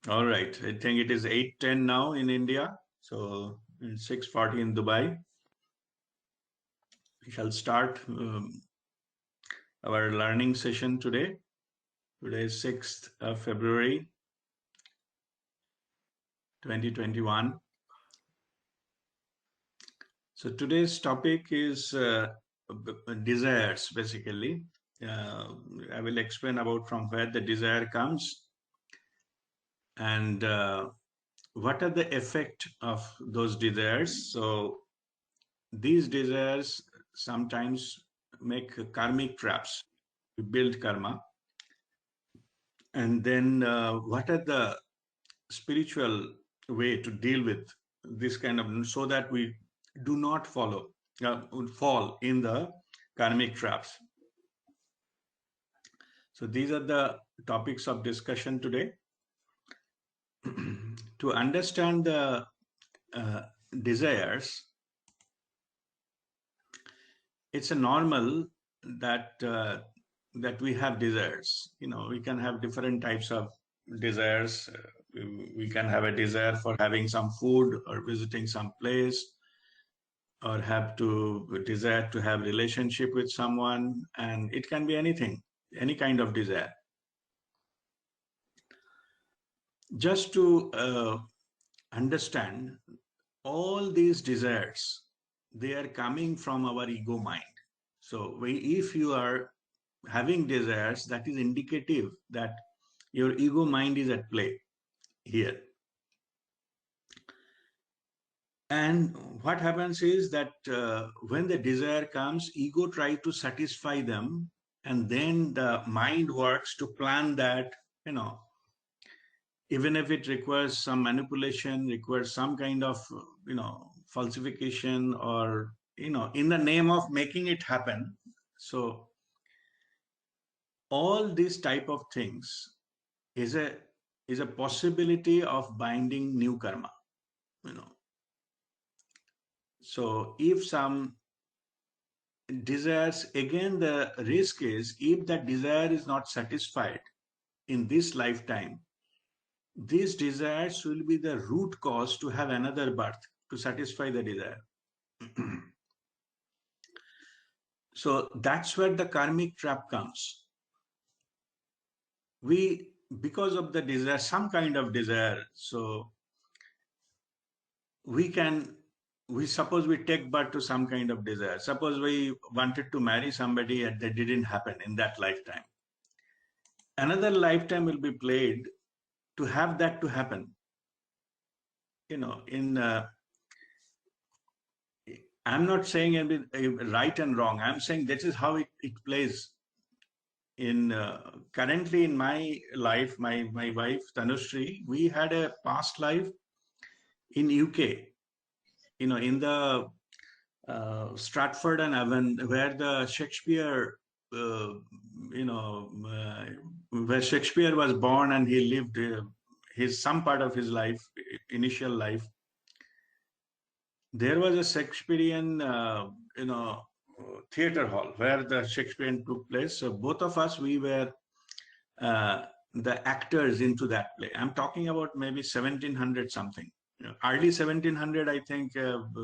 All right. I think it is 8:10 now in India. So it's 6:40 in Dubai. We shall start our learning session today. Today is 6th of February 2021. So today's topic is desires, basically. I will explain about from where the desire comes and what are the effect of those desires. So these desires sometimes make karmic traps. We build karma. And then what are the spiritual way to deal with this kind of, so that we do not fall in the karmic traps. So these are the topics of discussion today. To understand the uh, desires, it's a normal that that we have desires. We can have different types of desires. We can have a desire for having some food or visiting some place, or have to desire to have relationship with someone, and it can be anything, any kind of desire. Just to understand, all these desires, they are coming from our ego mind. So if you are having desires, that is indicative that your ego mind is at play here. And what happens is that when the desire comes, ego try to satisfy them, and then the mind works to plan that, you know, even if it requires some manipulation, requires some kind of, falsification, or, in the name of making it happen. So all these type of things is a possibility of binding new karma, you know. So if some desires, again, the risk is if that desire is not satisfied in this lifetime, these desires will be the root cause to have another birth to satisfy the desire. So that's where the karmic trap comes. We, because of the desire, some kind of desire, so we can, we suppose we take birth to some kind of desire. Suppose we wanted to marry somebody and that didn't happen in that lifetime. Another lifetime will be played to have that to happen. In I'm not saying right and wrong. I'm saying this is how it plays. In currently in my life, my wife Tanushree, we had a past life in UK. In the Stratford and Avon, where the Shakespeare, uh, where Shakespeare was born, and he lived his some part of his life, initial life. There was a Shakespearean, theater hall where the Shakespearean took place. So both of us, we were uh, the actors into that play. I'm talking about maybe 1700 something. Early 1700, I think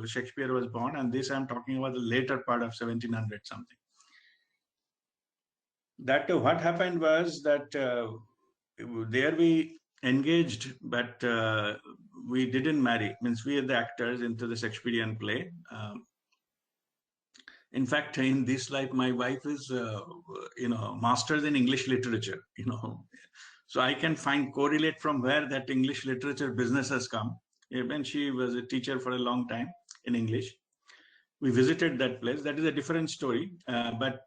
Shakespeare was born, and this I'm talking about the later part of 1700 something. That what happened was that there we engaged, but we didn't marry. Means we are the actors into the Shakespearean play. In fact, in this life, my wife is, masters in English literature. So I can find correlate from where that English literature business has come. Even she was a teacher for a long time in English. We visited that place. That is a different story. But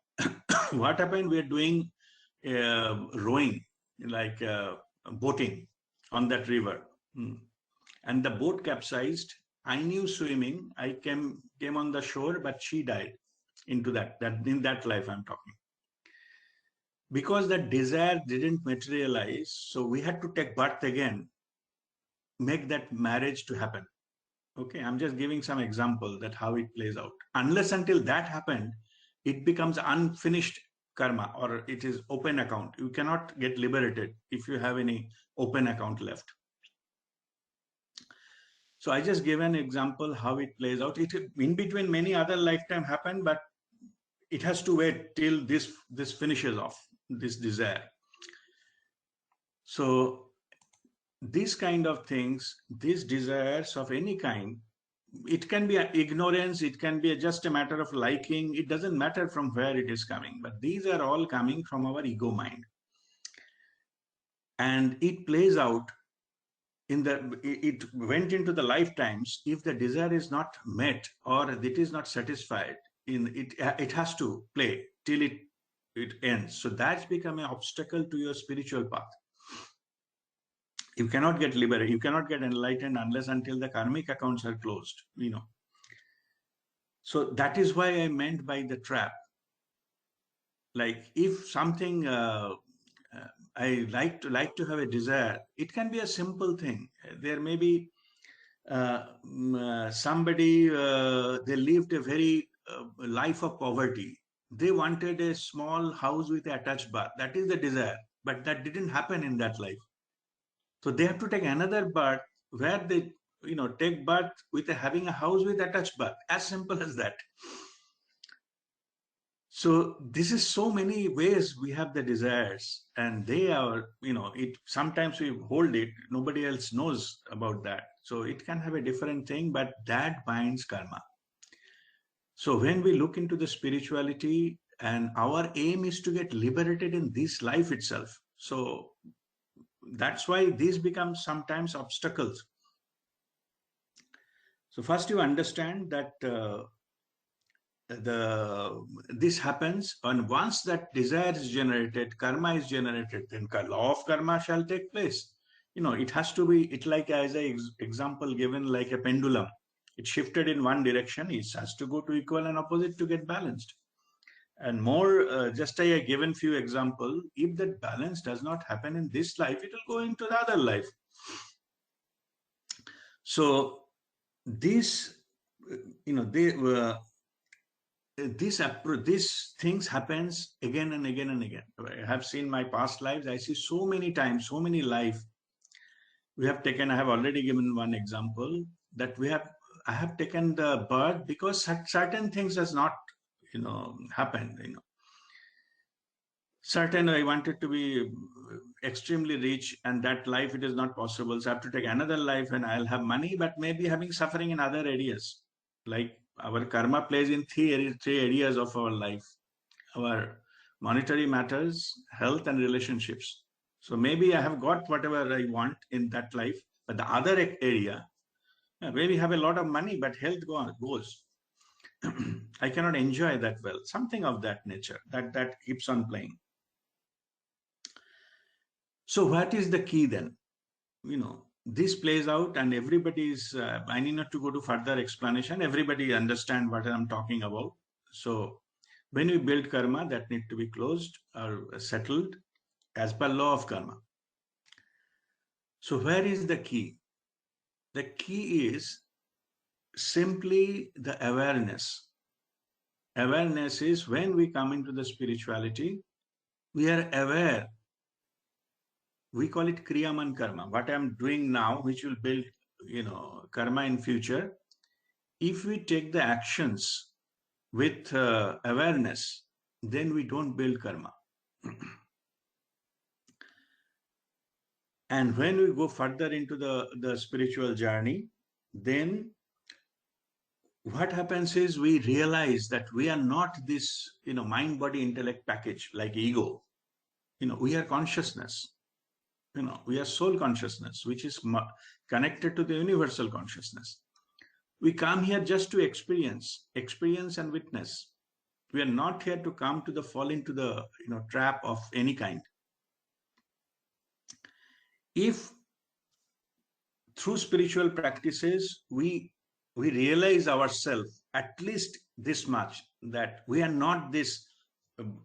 what happened? We are doing rowing, like boating on that river. And the boat capsized. I knew swimming. I came on the shore, but she died into that in that life I'm talking, because that desire didn't materialize. So we had to take birth again, make that marriage to happen. Okay, I'm just giving some example that how it plays out. Unless until that happened, it becomes unfinished karma, or it is open account. You cannot get liberated if you have any open account left. So I just give an example how it plays out. It in between many other lifetime happen, but it has to wait till this finishes off, this desire. So these kind of things, these desires of any kind, it can be ignorance, it can be just a matter of liking, it doesn't matter from where it is coming, but these are all coming from our ego mind. And it plays out in the, it went into the lifetimes. If the desire is not met or it is not satisfied, in it, it has to play till it ends. So that's become an obstacle to your spiritual path. You cannot get liberated, you cannot get enlightened unless until the karmic accounts are closed, So that is why I meant by the trap. Like if something I like to have a desire, it can be a simple thing. There may be somebody, they lived a very life of poverty. They wanted a small house with an attached bath. That is the desire, but that didn't happen in that life. So they have to take another birth where they, take birth with having a house with attached bath. As simple as that. So this is so many ways we have the desires, and they are, it sometimes we hold it, nobody else knows about that. So it can have a different thing, but that binds karma. So when we look into the spirituality, and our aim is to get liberated in this life itself. So that's why these become sometimes obstacles. So first you understand that this happens, and once that desire is generated, karma is generated, then law of karma shall take place. It has to be, it like as a example given, like a pendulum. It shifted in one direction, it has to go to equal and opposite to get balanced. And more, just I given few example, if that balance does not happen in this life, it will go into the other life. So this, they this things happens again and again and again. I have seen my past lives. I see so many times, so many life we have taken. I have already given one example that I have taken the birth because certain things has not, happened. Certain I wanted to be extremely rich, and that life it is not possible. So I have to take another life, and I'll have money, but maybe having suffering in other areas. Like our karma plays in three areas of our life: our monetary matters, health, and relationships. So maybe I have got whatever I want in that life, but the other area, maybe have a lot of money, but health goes. I cannot enjoy that well. Something of that nature that keeps on playing. So what is the key then? This plays out, and everybody's. I need not to go to further explanation. Everybody understand what I'm talking about. So when we build karma, that need to be closed or settled as per law of karma. So where is the key? The key is simply the awareness. Awareness is when we come into the spirituality, we are aware. We call it kriyaman karma. What I'm doing now, which will build, karma in future. If we take the actions with awareness, then we don't build karma. And when we go further into the spiritual journey, then what happens is we realize that we are not this, mind, body, intellect package like ego. We are consciousness. We are soul consciousness, which is connected to the universal consciousness. We come here just to experience and witness. We are not here to come to fall into the trap of any kind. If through spiritual practices we realize ourselves at least this much, that we are not this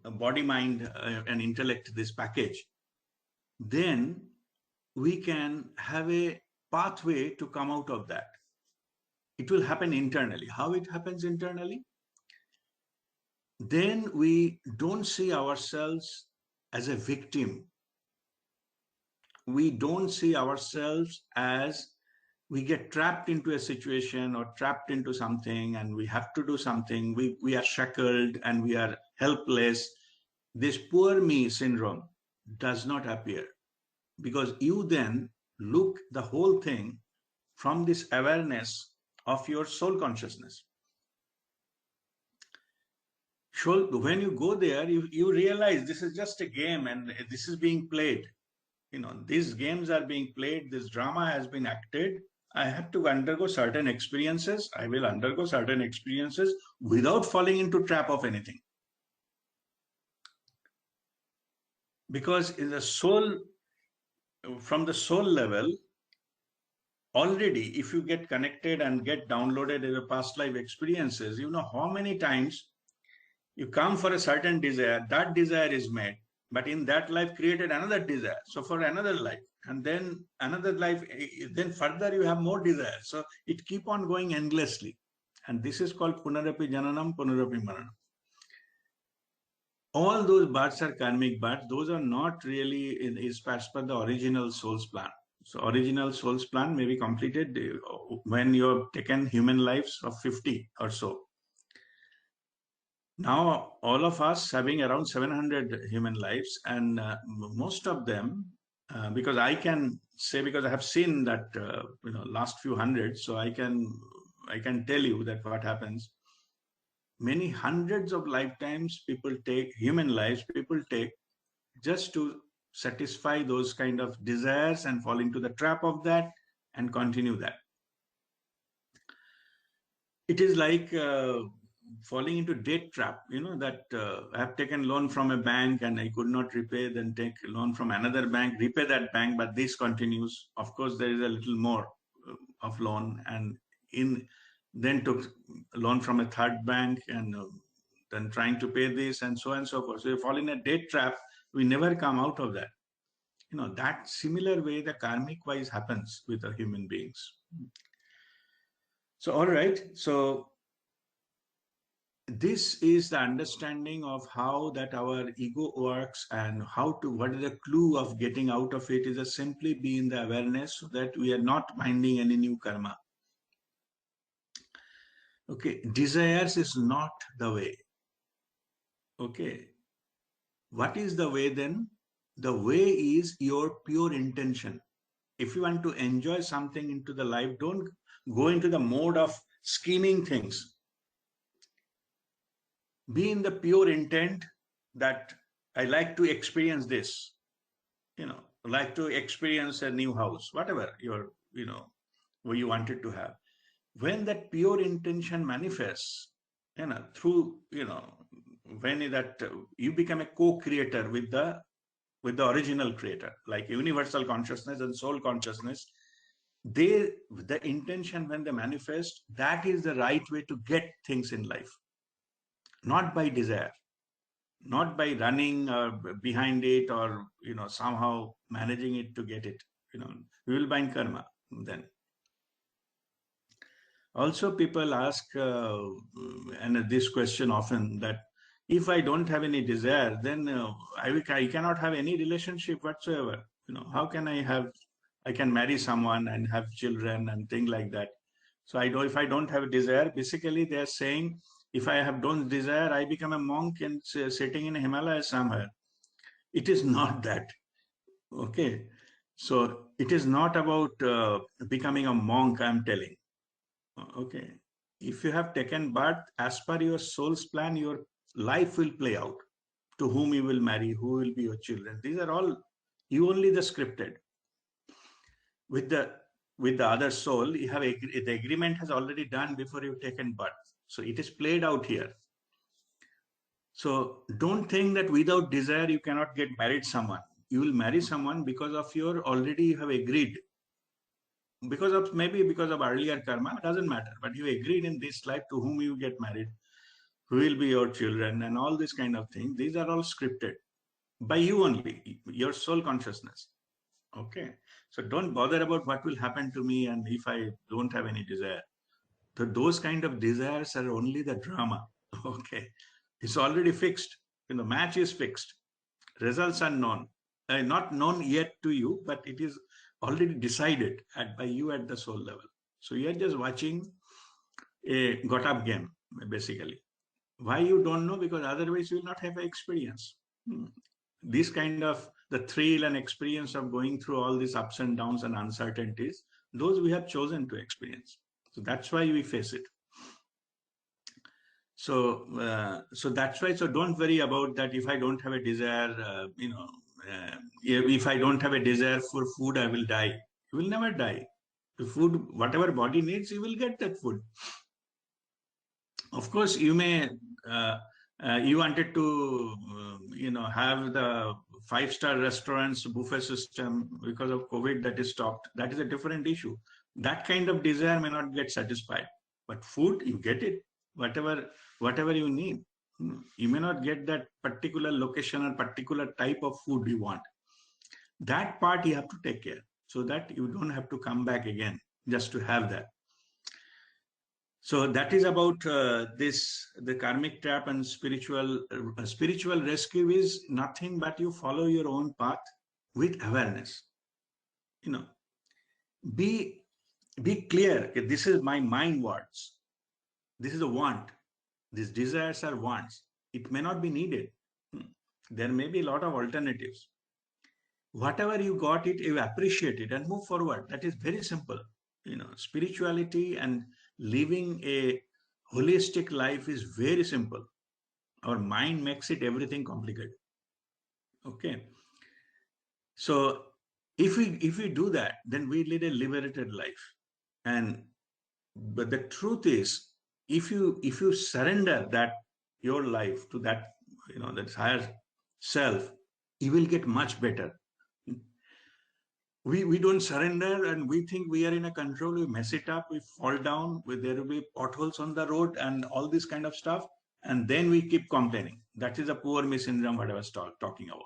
body, mind, and intellect, this package, then we can have a pathway to come out of that. It will happen internally. How it happens internally? Then we don't see ourselves as a victim. We don't see ourselves as we get trapped into a situation or trapped into something and we have to do something. We are shackled and we are helpless. This poor me syndrome does not appear because you then look the whole thing from this awareness of your soul consciousness. So when you go there, you realize this is just a game and this is being played. These games are being played, this drama has been acted. I have to undergo certain experiences. I will undergo certain experiences without falling into trap of anything. Because in the soul, from the soul level, already if you get connected and get downloaded in your past life experiences, you know how many times you come for a certain desire, that desire is met, but in that life created another desire. So for another life, and then another life, then further you have more desires. So it keep on going endlessly. And this is called Punarapi Jananam, Punarapi Maranam. All those births are karmic births. Those are not really is as per the original soul's plan. So original soul's plan may be completed when you have taken human lives of 50 or so. Now, all of us having around 700 human lives, and most of them, because I can say, because I have seen that last few hundred, so I can tell you that what happens. Many hundreds of lifetimes people take, human lives people take, just to satisfy those kind of desires and fall into the trap of that and continue that. It is like falling into debt trap, that I have taken loan from a bank and I could not repay, then take loan from another bank, repay that bank, but this continues. Of course, there is a little more of loan, and then took loan from a third bank and then trying to pay this and so on and so forth. So you fall in a debt trap, we never come out of that. That similar way the karmic wise happens with the human beings. So, all right. So this is the understanding of how that our ego works, and what is the clue of getting out of it is simply be in the awareness so that we are not minding any new karma. Okay, desires is not the way. Okay, what is the way then? The way is your pure intention. If you want to enjoy something into the life, don't go into the mode of scheming things. Be in the pure intent that I like to experience this, like to experience a new house, whatever what you wanted to have. When that pure intention manifests, through, when that you become a co-creator with the original creator, like universal consciousness and soul consciousness, the intention, when they manifest, that is the right way to get things in life. Not by desire, not by running behind it, or somehow managing it to get it. We will bind karma then. Also, people ask and this question often, that if I don't have any desire, then I cannot have any relationship whatsoever. How can I can marry someone and have children and things like that. So if I don't have a desire, basically they are saying, if I have don't desire, I become a monk and sitting in Himalayas somewhere. It is not that. Okay. So it is not about becoming a monk, I'm telling. Okay. If you have taken birth, as per your soul's plan, your life will play out. To whom you will marry, who will be your children. These are all, you only the scripted. With the other soul, you have the agreement has already done before you've taken birth. So it is played out here. So don't think that without desire you cannot get married someone. You will marry someone because of your already you have agreed. Because of earlier karma, doesn't matter. But you agreed in this life to whom you get married, who will be your children, and all this kind of thing. These are all scripted by you only, your soul consciousness. Okay. So don't bother about what will happen to me and if I don't have any desire. So those kind of desires are only the drama. Okay. It's already fixed. Match is fixed. Results are known. Not known yet to you, but it is already decided by you at the soul level. So you are just watching a got up game, basically. Why you don't know? Because otherwise you will not have experience. This kind of the thrill and experience of going through all these ups and downs and uncertainties, those we have chosen to experience. So that's why we face it. So that's why. So don't worry about that. If I don't have a desire, if I don't have a desire for food, I will die. You will never die. The food, whatever body needs, you will get that food. Of course, you may. You wanted to, have the five-star restaurants buffet system because of COVID that is stopped. That is a different issue. That kind of desire may not get satisfied, but food you get it, whatever you need. You may not get that particular location or particular type of food you want. That part you have to take care so that you don't have to come back again just to have that. So that is about the karmic trap and spiritual rescue is nothing but you follow your own path with awareness. Be clear. Okay, this is my mind words. This is a want. These desires are wants. It may not be needed. There may be a lot of alternatives. Whatever you got it, you appreciate it and move forward. That is very simple. Spirituality and living a holistic life is very simple. Our mind makes it everything complicated. Okay. So if we do that, then we lead a liberated life. But the truth is, if you surrender that your life to that, that higher self, you will get much better. We don't surrender and we think we are in a control, we mess it up, we fall down, there will be potholes on the road and all this kind of stuff. And then we keep complaining. That is a poor me syndrome, what I was talking about.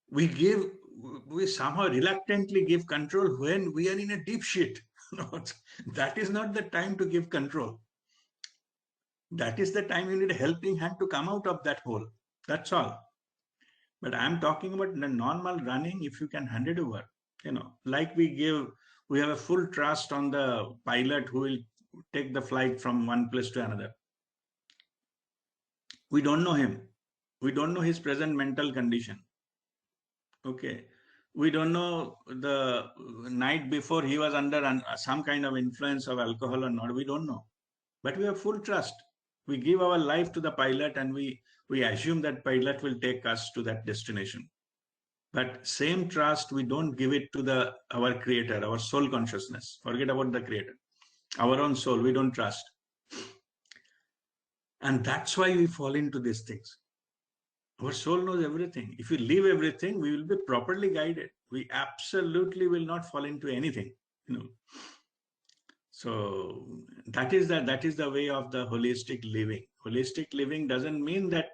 We somehow reluctantly give control when we are in a deep shit. That is not the time to give control. That is the time you need a helping hand to come out of that hole. That's all. But I'm talking about the normal running, if you can hand it over, like we have a full trust on the pilot who will take the flight from one place to another. We don't know him. We don't know his present mental condition. Okay. We don't know the night before he was under some kind of influence of alcohol or not. We don't know. But we have full trust. We give our life to the pilot and we assume that pilot will take us to that destination. But same trust, we don't give it to our creator, our soul consciousness. Forget about the creator. Our own soul, we don't trust. And that's why we fall into these things. Our soul knows everything. If we leave everything, we will be properly guided. We absolutely will not fall into anything. So that is the way of the holistic living. Holistic living doesn't mean that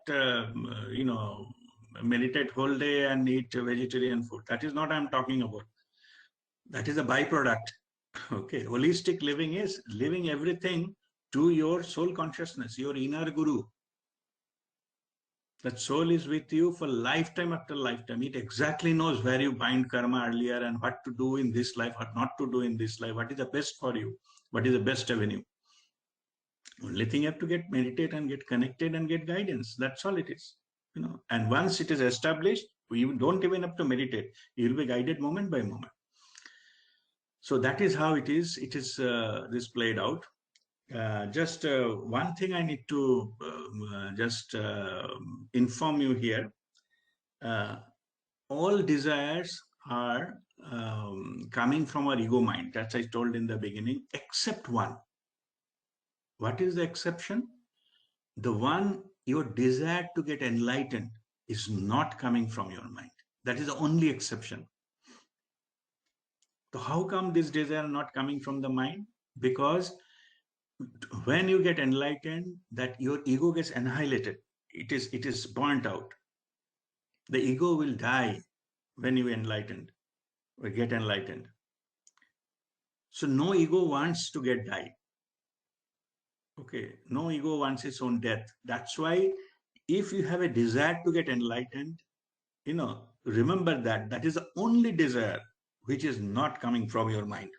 meditate whole day and eat vegetarian food. That is not I'm talking about. That is a byproduct. Okay, holistic living is living everything to your soul consciousness, your inner guru. That soul is with you for lifetime after lifetime. It exactly knows where you bind karma earlier and what to do in this life, what not to do in this life, what is the best for you, what is the best avenue. Only thing you have to get meditate and get connected and get guidance. That's all it is. And once it is established, you don't even have to meditate. You will be guided moment by moment. So that is how it is. It is this played out. Just one thing I need to just inform you here. All desires are coming from our ego mind. That's I told in the beginning, except one. What is the exception? The one your desire to get enlightened is not coming from your mind. That is the only exception. So how come this desire not coming from the mind? Because when you get enlightened, that your ego gets annihilated. It is burnt out. The ego will die when you enlightened or get enlightened. So no ego wants to get died. Okay, no ego wants its own death. That's why if you have a desire to get enlightened, remember that that is the only desire which is not coming from your mind.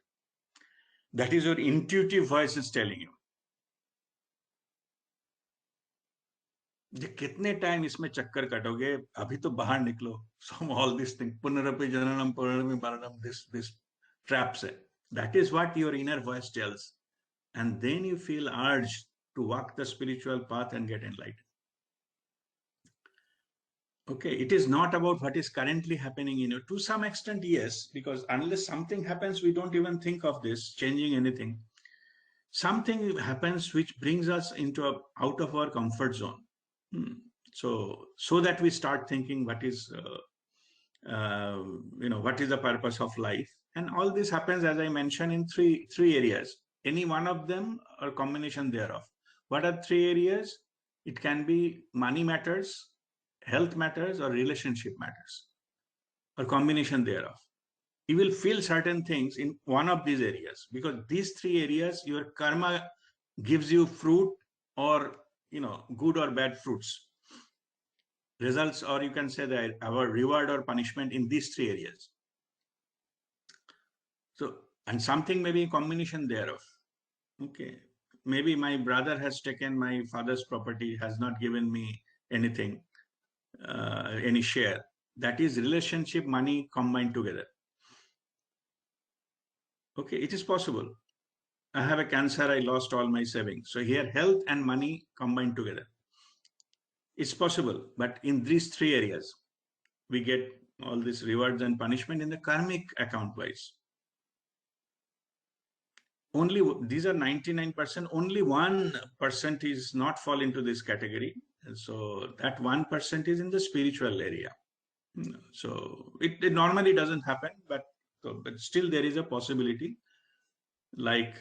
That is your intuitive voice is telling you. ये कितने time इसमें चक्कर काटोगे, अभी तो बाहर निकलो from all these things, पुनरपि जननम पुनरपि मरणम, this traps है. That is what your inner voice tells, and then you feel urged to walk the spiritual path and get enlightened. Okay, it is not about what is currently happening in you. To some extent, yes, because unless something happens, we don't even think of this changing anything. Something happens which brings us out of our comfort zone. So that we start thinking what is what is the purpose of life, and all this happens, as I mentioned, in three areas. Any one of them or combination thereof. What are three areas? It can be money matters, health matters, or relationship matters, or combination thereof. You will feel certain things in one of these areas, because these three areas, your karma gives you fruit, or good or bad fruits, results, or you can say that our reward or punishment in these three areas. So, and something may be a combination thereof. Okay, maybe my brother has taken my father's property, has not given me anything, any share. That is relationship, money combined together. Okay, it is possible. I have a cancer, I lost all my savings. So here, health and money combined together. It's possible, but in these three areas, we get all these rewards and punishment in the karmic account wise. Only these are 99%, only 1% is not fall into this category. So that 1% is in the spiritual area. So it normally doesn't happen, but still there is a possibility. Like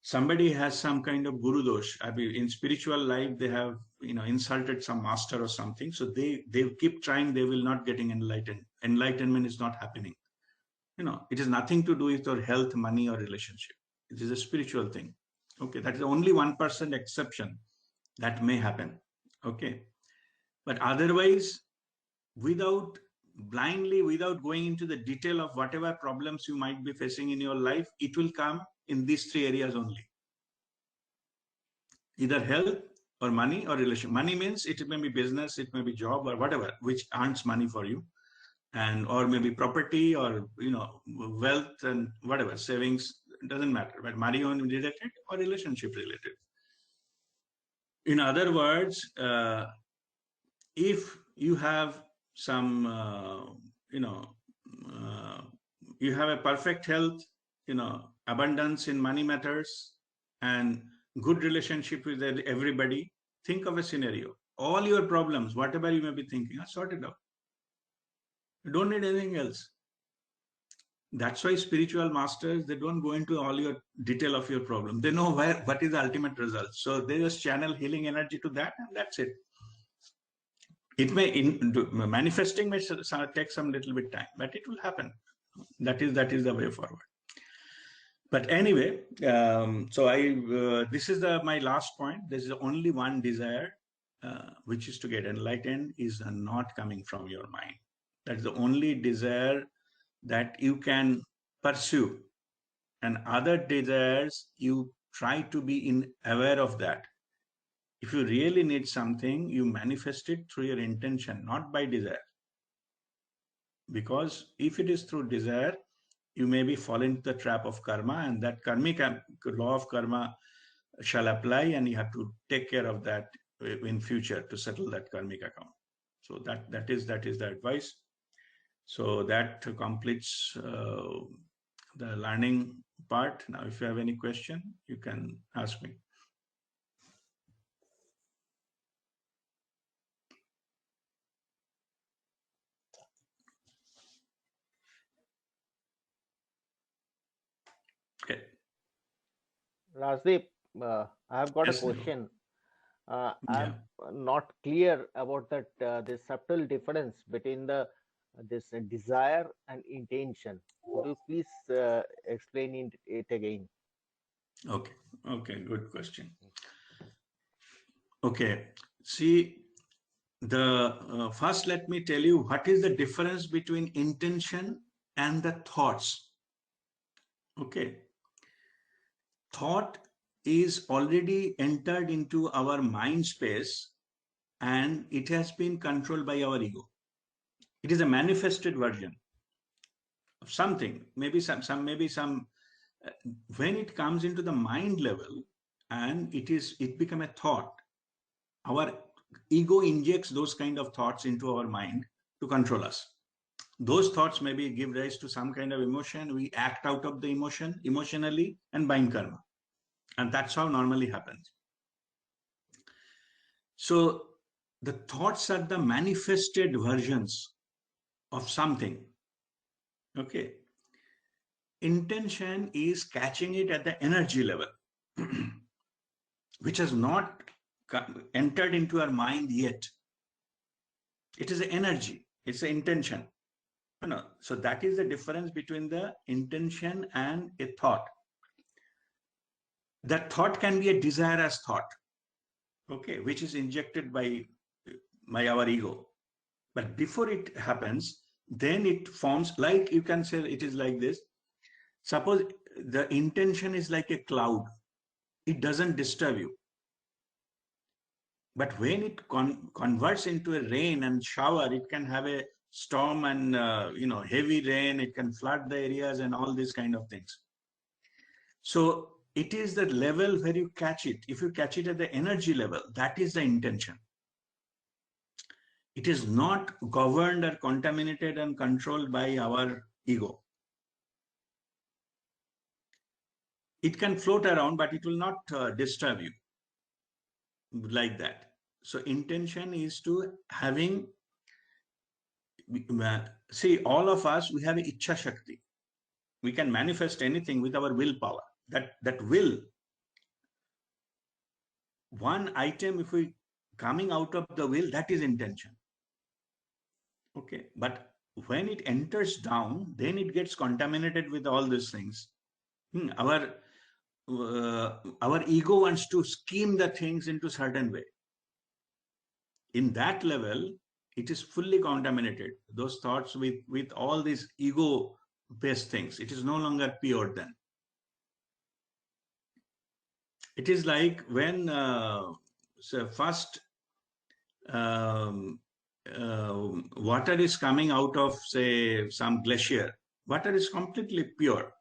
somebody has some kind of guru dosh. I mean, in spiritual life, they have insulted some master or something. So they keep trying, they will not getting enlightened. Enlightenment is not happening. It is nothing to do with your health, money, or relationship. It is a spiritual thing. Okay, that is only 1% exception that may happen. Okay, but otherwise, without going into the detail of whatever problems you might be facing in your life, it will come in these three areas only. Either health or money or relation. Money means it may be business, it may be job or whatever, which earns money for you, and or maybe property or wealth and whatever, savings, it doesn't matter, but money related or relationship related. In other words, if you have some you have a perfect health, abundance in money matters, and good relationship with everybody, think of a scenario. All your problems, whatever you may be thinking, are sorted out. You don't need anything else. That's why spiritual masters, they don't go into all your detail of your problem. They know what is the ultimate result. So they just channel healing energy to that, and that's it. It may manifesting may take some little bit time, but it will happen. That is the way forward. But anyway, so this is my last point. There is only one desire, which is to get enlightened, is not coming from your mind. That is the only desire that you can pursue, and other desires you try to be aware of that. If you really need something, you manifest it through your intention, not by desire. Because if it is through desire, you may be fall into the trap of karma, and that karmic law of karma shall apply, and you have to take care of that in future to settle that karmic account. So that is the advice. So that completes the learning part. Now, if you have any question, you can ask me. Okay. Rajdeep, I have got a Yes, question. yeah. I'm not clear about that this subtle difference between this desire and intention. Could you please explain it again? Okay, good question. Okay, see, First, let me tell you what is the difference between intention and the thoughts. Okay, thought is already entered into our mind space and it has been controlled by our ego. It is a manifested version of something, maybe some uh, when it comes into the mind level and it become a thought, our ego injects those kind of thoughts into our mind to control us. Those thoughts maybe give rise to some kind of emotion. We act out of the emotion emotionally and bind karma. And that's how normally happens. So the thoughts are the manifested versions of something. Okay. Intention is catching it at the energy level, which has not entered into our mind yet. It is an energy, it's an intention. No. So that is the difference between the intention and a thought. That thought can be a desirous thought, okay, which is injected by our ego. But before it happens, then it forms, like you can say it is like this. Suppose the intention is like a cloud, it doesn't disturb you. But when it converts into a rain and shower, it can have a storm and heavy rain. It can flood the areas and all these kind of things. So it is the level where you catch it. If you catch it at the energy level, that is the intention. It is not governed or contaminated and controlled by our ego. It can float around, but it will not disturb you like that. So intention is to having, see, all of us, we have Ichha Shakti. We can manifest anything with our willpower. That will, one item, if we coming out of the will, that is intention. Okay, but when it enters down, then it gets contaminated with all these things. Our ego wants to scheme the things into certain way. In that level, it is fully contaminated. Those thoughts with all these ego based things. It is no longer pure then. It is like when so first um, water is coming out of, say, some glacier. Water is completely pure,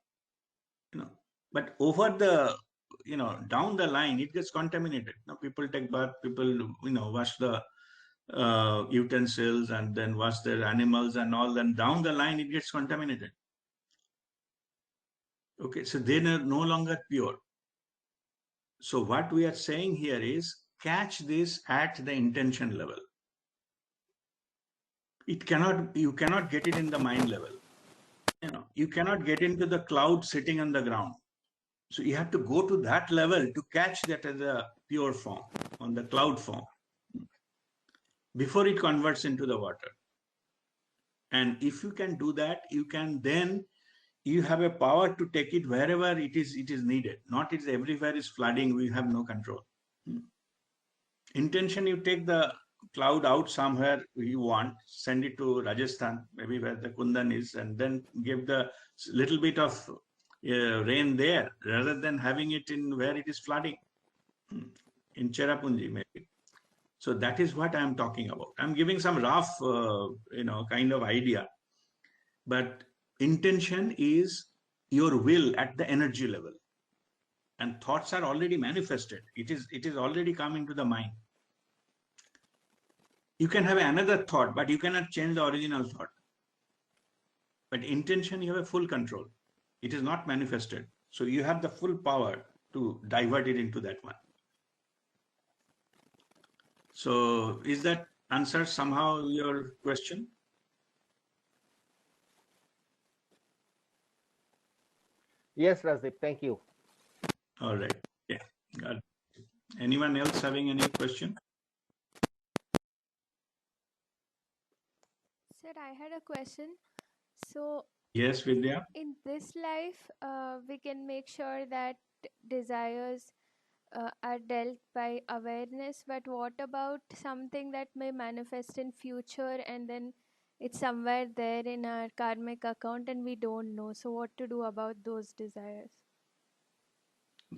but over the, down the line, it gets contaminated. People take bath, people, wash the utensils and then wash their animals and all. Then down the line, it gets contaminated. Okay, so they are no longer pure. So what we are saying here is catch this at the intention level. You cannot get it in the mind level. You cannot get into the cloud sitting on the ground. So you have to go to that level to catch that as a pure form, on the cloud form, before it converts into the water. And if you can do that, you can then, you have a power to take it wherever it is needed. Not it's everywhere is flooding, we have no control. Intention, you take the cloud out somewhere you want, send it to Rajasthan, maybe where the Kundan is, and then give the little bit of rain there, rather than having it in where it is flooding, in Cherrapunji maybe. So that is what I'm talking about. I'm giving some rough, kind of idea. But intention is your will at the energy level. And thoughts are already manifested. It is already come into the mind. You can have another thought, but you cannot change the original thought. But intention, you have a full control. It is not manifested. So you have the full power to divert it into that one. So is that answer somehow your question? Yes, Rasdeep, thank you. All right. Yeah. Anyone else having any question? Sir, I had a question. So, Yes, Vidya. in this life, we can make sure that desires are dealt by awareness, but what about something that may manifest in future and then it's somewhere there in our karmic account and we don't know? So what to do about those desires?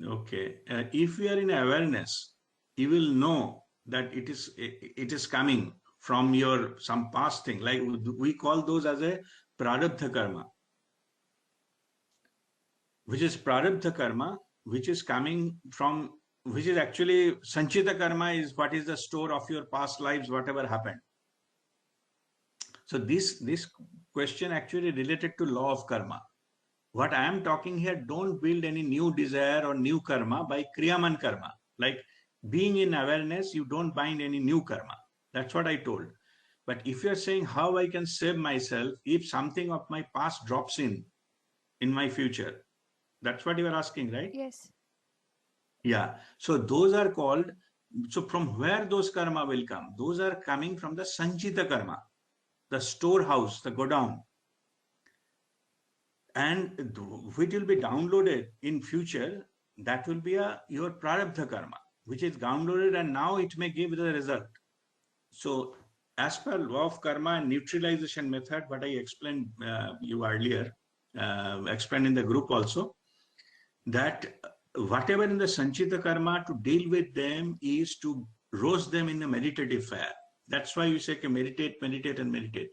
Okay. If we are in awareness, you will know that it is coming from your some past thing. Like we call those as a prarabdha karma, which is prarabdha karma, which is coming from, which is actually sanchita karma is what is the store of your past lives, whatever happened. So this question actually related to law of karma. What I am talking here, don't build any new desire or new karma by kriyaman karma. Like being in awareness, you don't bind any new karma. That's what I told. But if you're saying how I can save myself if something of my past drops in my future, that's what you are asking, right? Yes. Yeah. So those are called, so from where those karma will come? Those are coming from the sanchita karma, the storehouse, the godown. And which will be downloaded in future, that will be your prarabdha karma, which is downloaded and now it may give the result. So as per law of karma and neutralization method, what I explained you earlier, explained in the group also, that whatever in the sanchita karma, to deal with them is to roast them in a meditative fire. That's why you say meditate, meditate and meditate.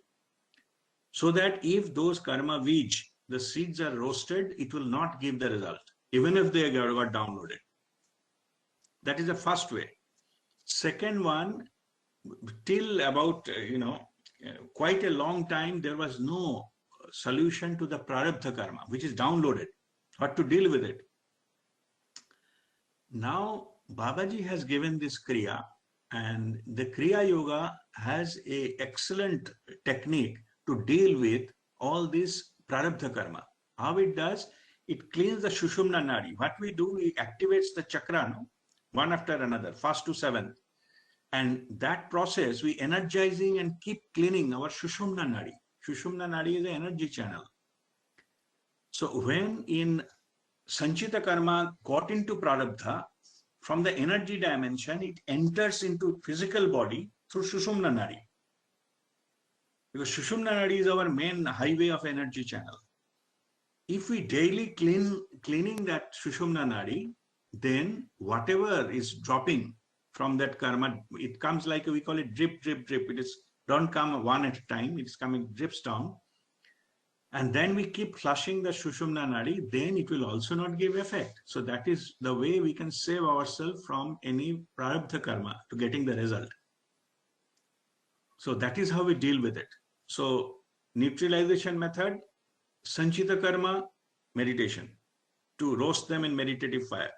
So that if those karma beej, the seeds are roasted, it will not give the result, even if they got downloaded. That is the first way. Second one, till about, quite a long time, there was no solution to the prarabdha karma, which is downloaded, or to deal with it. Now, Babaji has given this Kriya, and the Kriya Yoga has a excellent technique to deal with all this prarabdha karma. How it does? It cleans the Shushumna Nadi. What we do, it activates the chakra, no? One after another, first to seventh. And that process, we energizing and keep cleaning our Shushumna Nadi. Shushumna Nadi is an energy channel. So when in Sanchita karma got into prarabdha, from the energy dimension, it enters into physical body through Shushumna Nadi. Because Shushumna Nadi is our main highway of energy channel. If we daily cleaning that Shushumna Nadi, then whatever is dropping from that karma, it comes like we call it drip, drip, drip. It is don't come one at a time. It's coming drips down. And then we keep flushing the Shushumna Nadi, then it will also not give effect. So that is the way we can save ourselves from any prarabdha karma to getting the result. So that is how we deal with it. So neutralization method, sanchita karma, meditation, to roast them in meditative fire.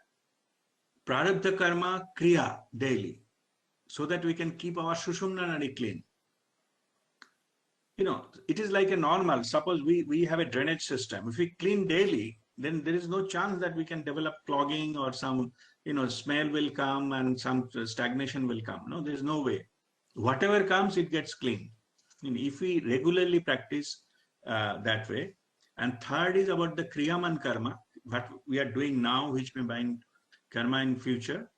Prarabdha karma, kriya, daily, so that we can keep our Shushumna Nadi clean. It is like a normal, suppose we have a drainage system. If we clean daily, then there is no chance that we can develop clogging or some, smell will come and some stagnation will come. No, there's no way. Whatever comes, it gets clean. If we regularly practice that way. And third is about the kriyaman karma, what we are doing now, which may bind karma in future.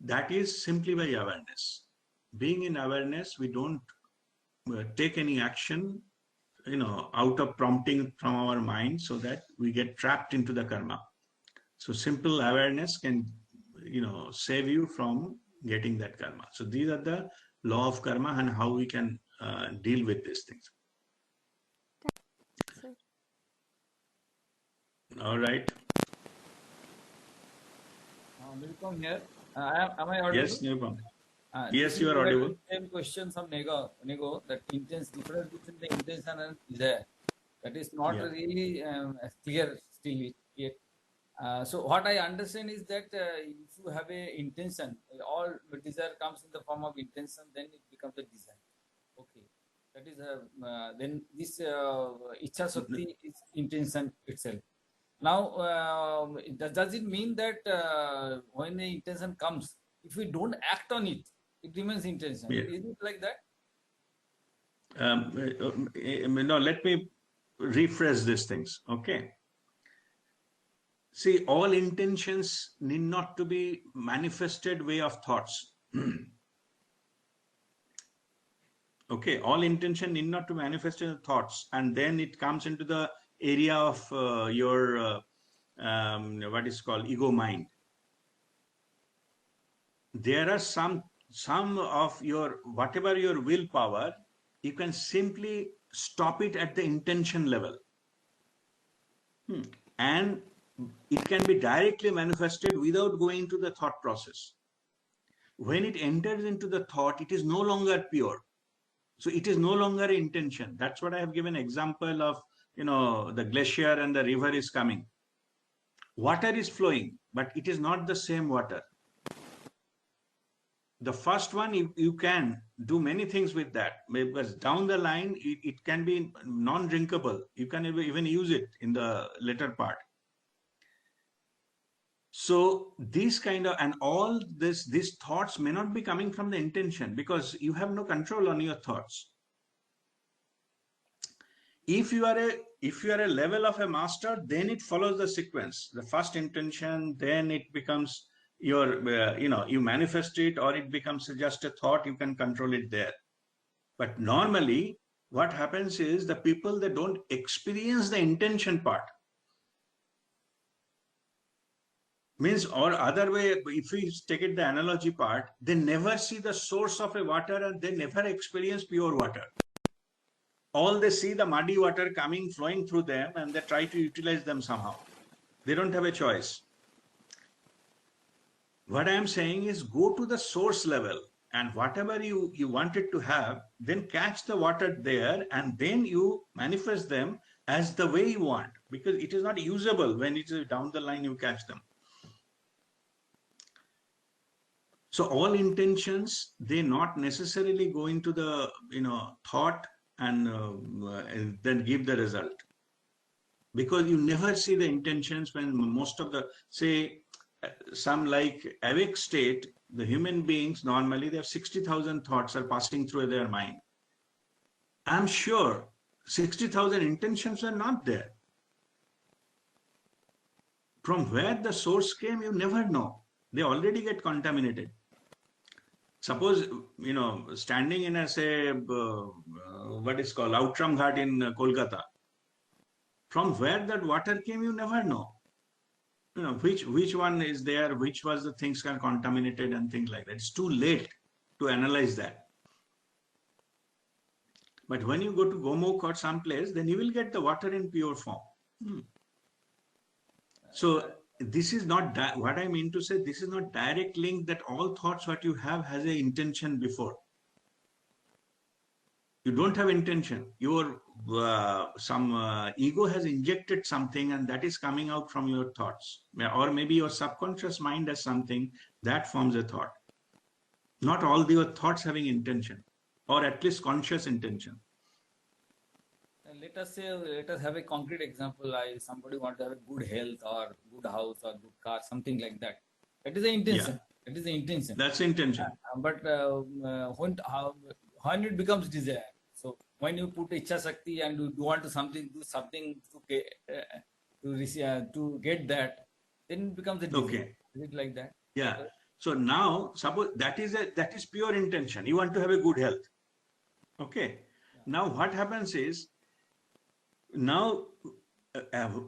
That is simply by awareness. Being in awareness, we don't take any action, out of prompting from our mind, so that we get trapped into the karma. So simple awareness can, save you from getting that karma. So these are the law of karma and how we can deal with these things. Sir. All right. Nirupam here. Am I audible? Yes, Nirupam. Yes, you are audible. Same question from Nego, that difference between the intention and desire. That is not really clear still yet. So what I understand is that if you have a intention, all desire comes in the form of intention, then it becomes a desire. Okay. That is then this Ichha Shakti is intention itself. Now, does it mean that when the intention comes, if we don't act on it, it remains intention? Yeah. Is it like that? No, let me rephrase these things. Okay. See, all intentions need not to be manifested way of thoughts. Okay, all intention need not to manifest in thoughts, and then it comes into the area of your what is called ego mind. There are some of your, whatever your willpower, you can simply stop it at the intention level. And it can be directly manifested without going to the thought process. When it enters into the thought, it is no longer pure. So it is no longer intention. That's what I have given example of, the glacier and the river is coming. Water is flowing, but it is not the same water. The first one, you can do many things with that, because down the line, it can be non-drinkable. You can even use it in the later part. So these kind of, and all these thoughts may not be coming from the intention, because you have no control on your thoughts. If you are a level of a master, then it follows the sequence. The first intention, then it becomes your, you manifest it, or it becomes just a thought, you can control it there. But normally, what happens is the people that don't experience the intention part, means, or other way, if we take it the analogy part, they never see the source of a water and they never experience pure water. All they see the muddy water coming, flowing through them, and they try to utilize them somehow. They don't have a choice. What I am saying is, go to the source level, and whatever you wanted to have, then catch the water there, and then you manifest them as the way you want, because it is not usable when it is down the line you catch them. So all intentions, they not necessarily go into the thought and then give the result, because you never see the intentions. When most of the, say, some like awake state, the human beings normally, they have 60,000 thoughts are passing through their mind. I'm sure 60,000 intentions are not there. From where the source came, you never know. They already get contaminated. Suppose, standing in a, say, what is called Outram Ghat in Kolkata, from where that water came, you never know. Which one is there, which was the things are contaminated and things like that. It's too late to analyze that. But when you go to Gomukh or someplace, then you will get the water in pure form. So this is not what I mean to say. This is not direct link that all thoughts what you have has a intention before. You don't have intention. Your some ego has injected something, and that is coming out from your thoughts, or maybe your subconscious mind has something that forms a thought. Not all your thoughts having intention, or at least conscious intention. Let us have a concrete example. Like somebody want to have a good health, or good house, or good car, something like that. That is the intention. Yeah. That is the intention. That's the intention. But when it becomes desire, so when you put Ichha Shakti and you want to do something to get that, then it becomes a desire. Okay. Is it like that? Yeah. So now, suppose that is pure intention. You want to have a good health. Okay. Yeah. Now what happens is, now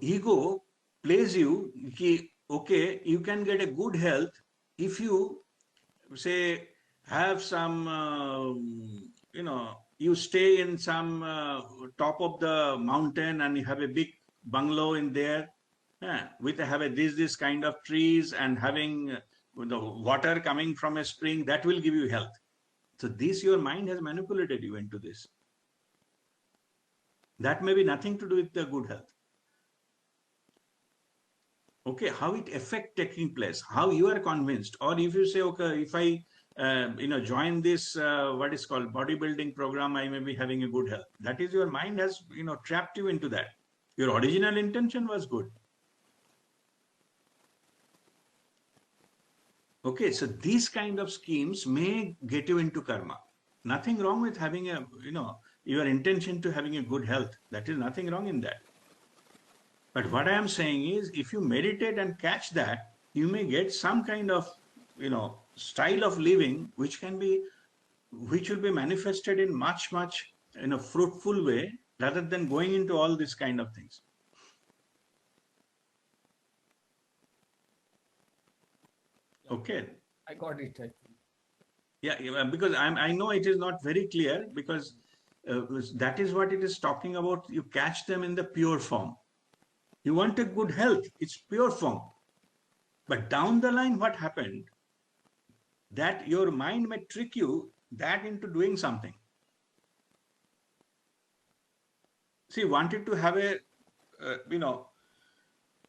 ego plays you, okay, you can get a good health if you, say, have some, you stay in some top of the mountain and you have a big bungalow in there, with this kind of trees and having the water coming from a spring, that will give you health. So this, your mind has manipulated you into this. That may be nothing to do with the good health. Okay, how it affect taking place, how you are convinced, or if you say, okay, if I join this what is called bodybuilding program, I may be having a good health. That is, your mind has trapped you into that. Your original intention was good. Okay, so these kind of schemes may get you into karma. Nothing wrong with having a your intention to having a good health. That is nothing wrong in that. But what I am saying is, if you meditate and catch that, you may get some kind of, style of living which will be manifested in much, in a fruitful way, rather than going into all these kind of things. Okay. I got it. Yeah, because I know it is not very clear, because that is what it is talking about. You catch them in the pure form. You want a good health, it's pure form. But down the line, what happened? That your mind may trick you that into doing something. See, wanted to have a,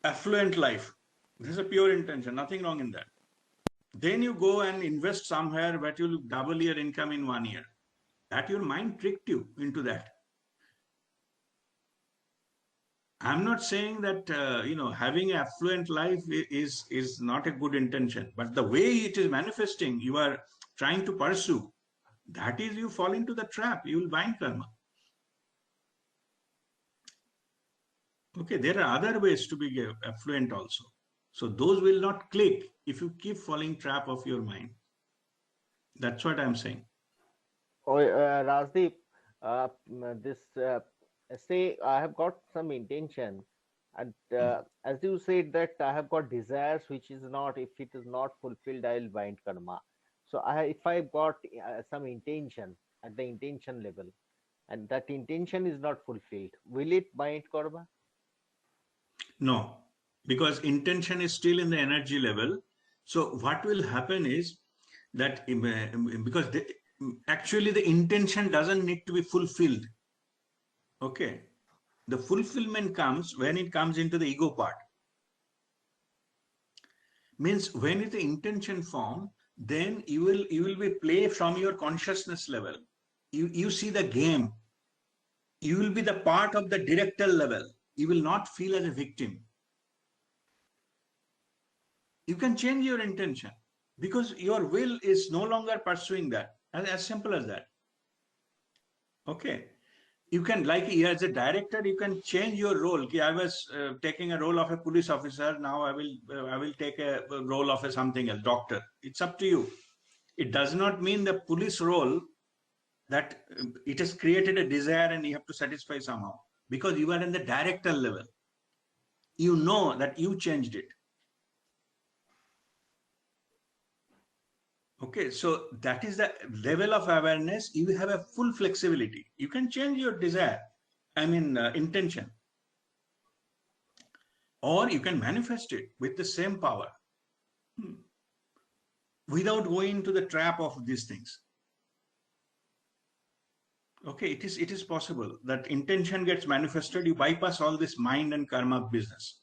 affluent life. This is a pure intention, nothing wrong in that. Then you go and invest somewhere that you'll double your income in 1 year. That your mind tricked you into that. I'm not saying that having an affluent life is not a good intention, but the way it is manifesting, you are trying to pursue, that is, you fall into the trap. You will bind karma. Okay, there are other ways to be affluent also. So those will not click if you keep falling trap of your mind. That's what I'm saying. Oh, Rajdeep, this say I have got some intention, and as you said that I have got desires which is not, if it is not fulfilled, I will bind karma. So if I got some intention at the intention level, and that intention is not fulfilled, will it bind karma? No, because intention is still in the energy level. So what will happen is that because actually the intention doesn't need to be fulfilled. Okay, the fulfillment comes when it comes into the ego part. Means when is the intention form, then you will be play from your consciousness level. You see the game. You will be the part of the director level. You will not feel as a victim. You can change your intention because your will is no longer pursuing that. As simple as that. Okay. You can, like as a director, you can change your role. I was taking a role of a police officer. Now I will take a role of a something else, doctor. It's up to you. It does not mean the police role that it has created a desire and you have to satisfy somehow, because you are in the director level. You know that you changed it. Okay, so that is the level of awareness. You have a full flexibility. You can change your desire, intention, or you can manifest it with the same power without going into the trap of these things. Okay, it is possible that intention gets manifested. You bypass all this mind and karma business.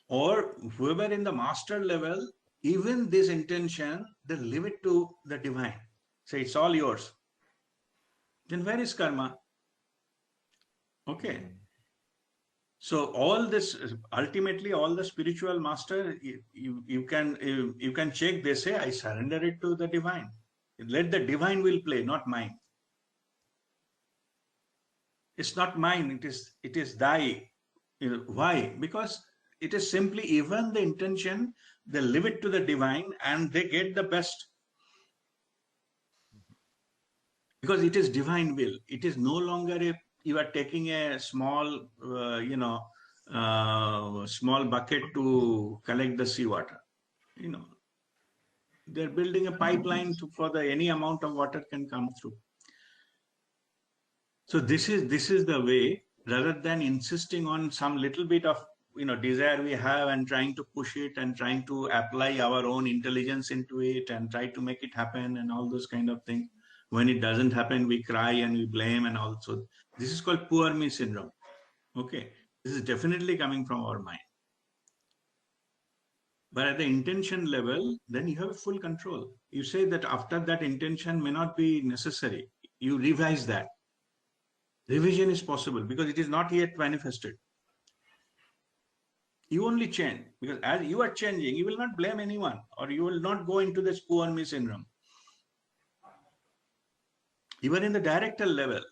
Or whoever in the master level, even this intention, they leave it to the divine. Say it's all yours. Then where is karma? Okay. So all this, ultimately, all the spiritual master, you can check. They say, I surrender it to the divine. Let the divine will play, not mine. It's not mine. It is thy. Why? Because it is simply, even the intention, they leave it to the divine and they get the best. Because it is divine will. It is no longer you are taking a small, small bucket to collect the seawater. They're building a pipeline for any amount of water can come through. So this is the way, rather than insisting on some little bit of desire we have and trying to push it and trying to apply our own intelligence into it and try to make it happen and all those kind of things. When it doesn't happen, we cry and we blame, and also this is called poor me syndrome. Okay, this is definitely coming from our mind. But at the intention level, then you have full control. You say that after that intention may not be necessary. You revise that. Revision is possible because it is not yet manifested. You only change, because as you are changing, you will not blame anyone, or you will not go into this poor me syndrome. Even in the director level,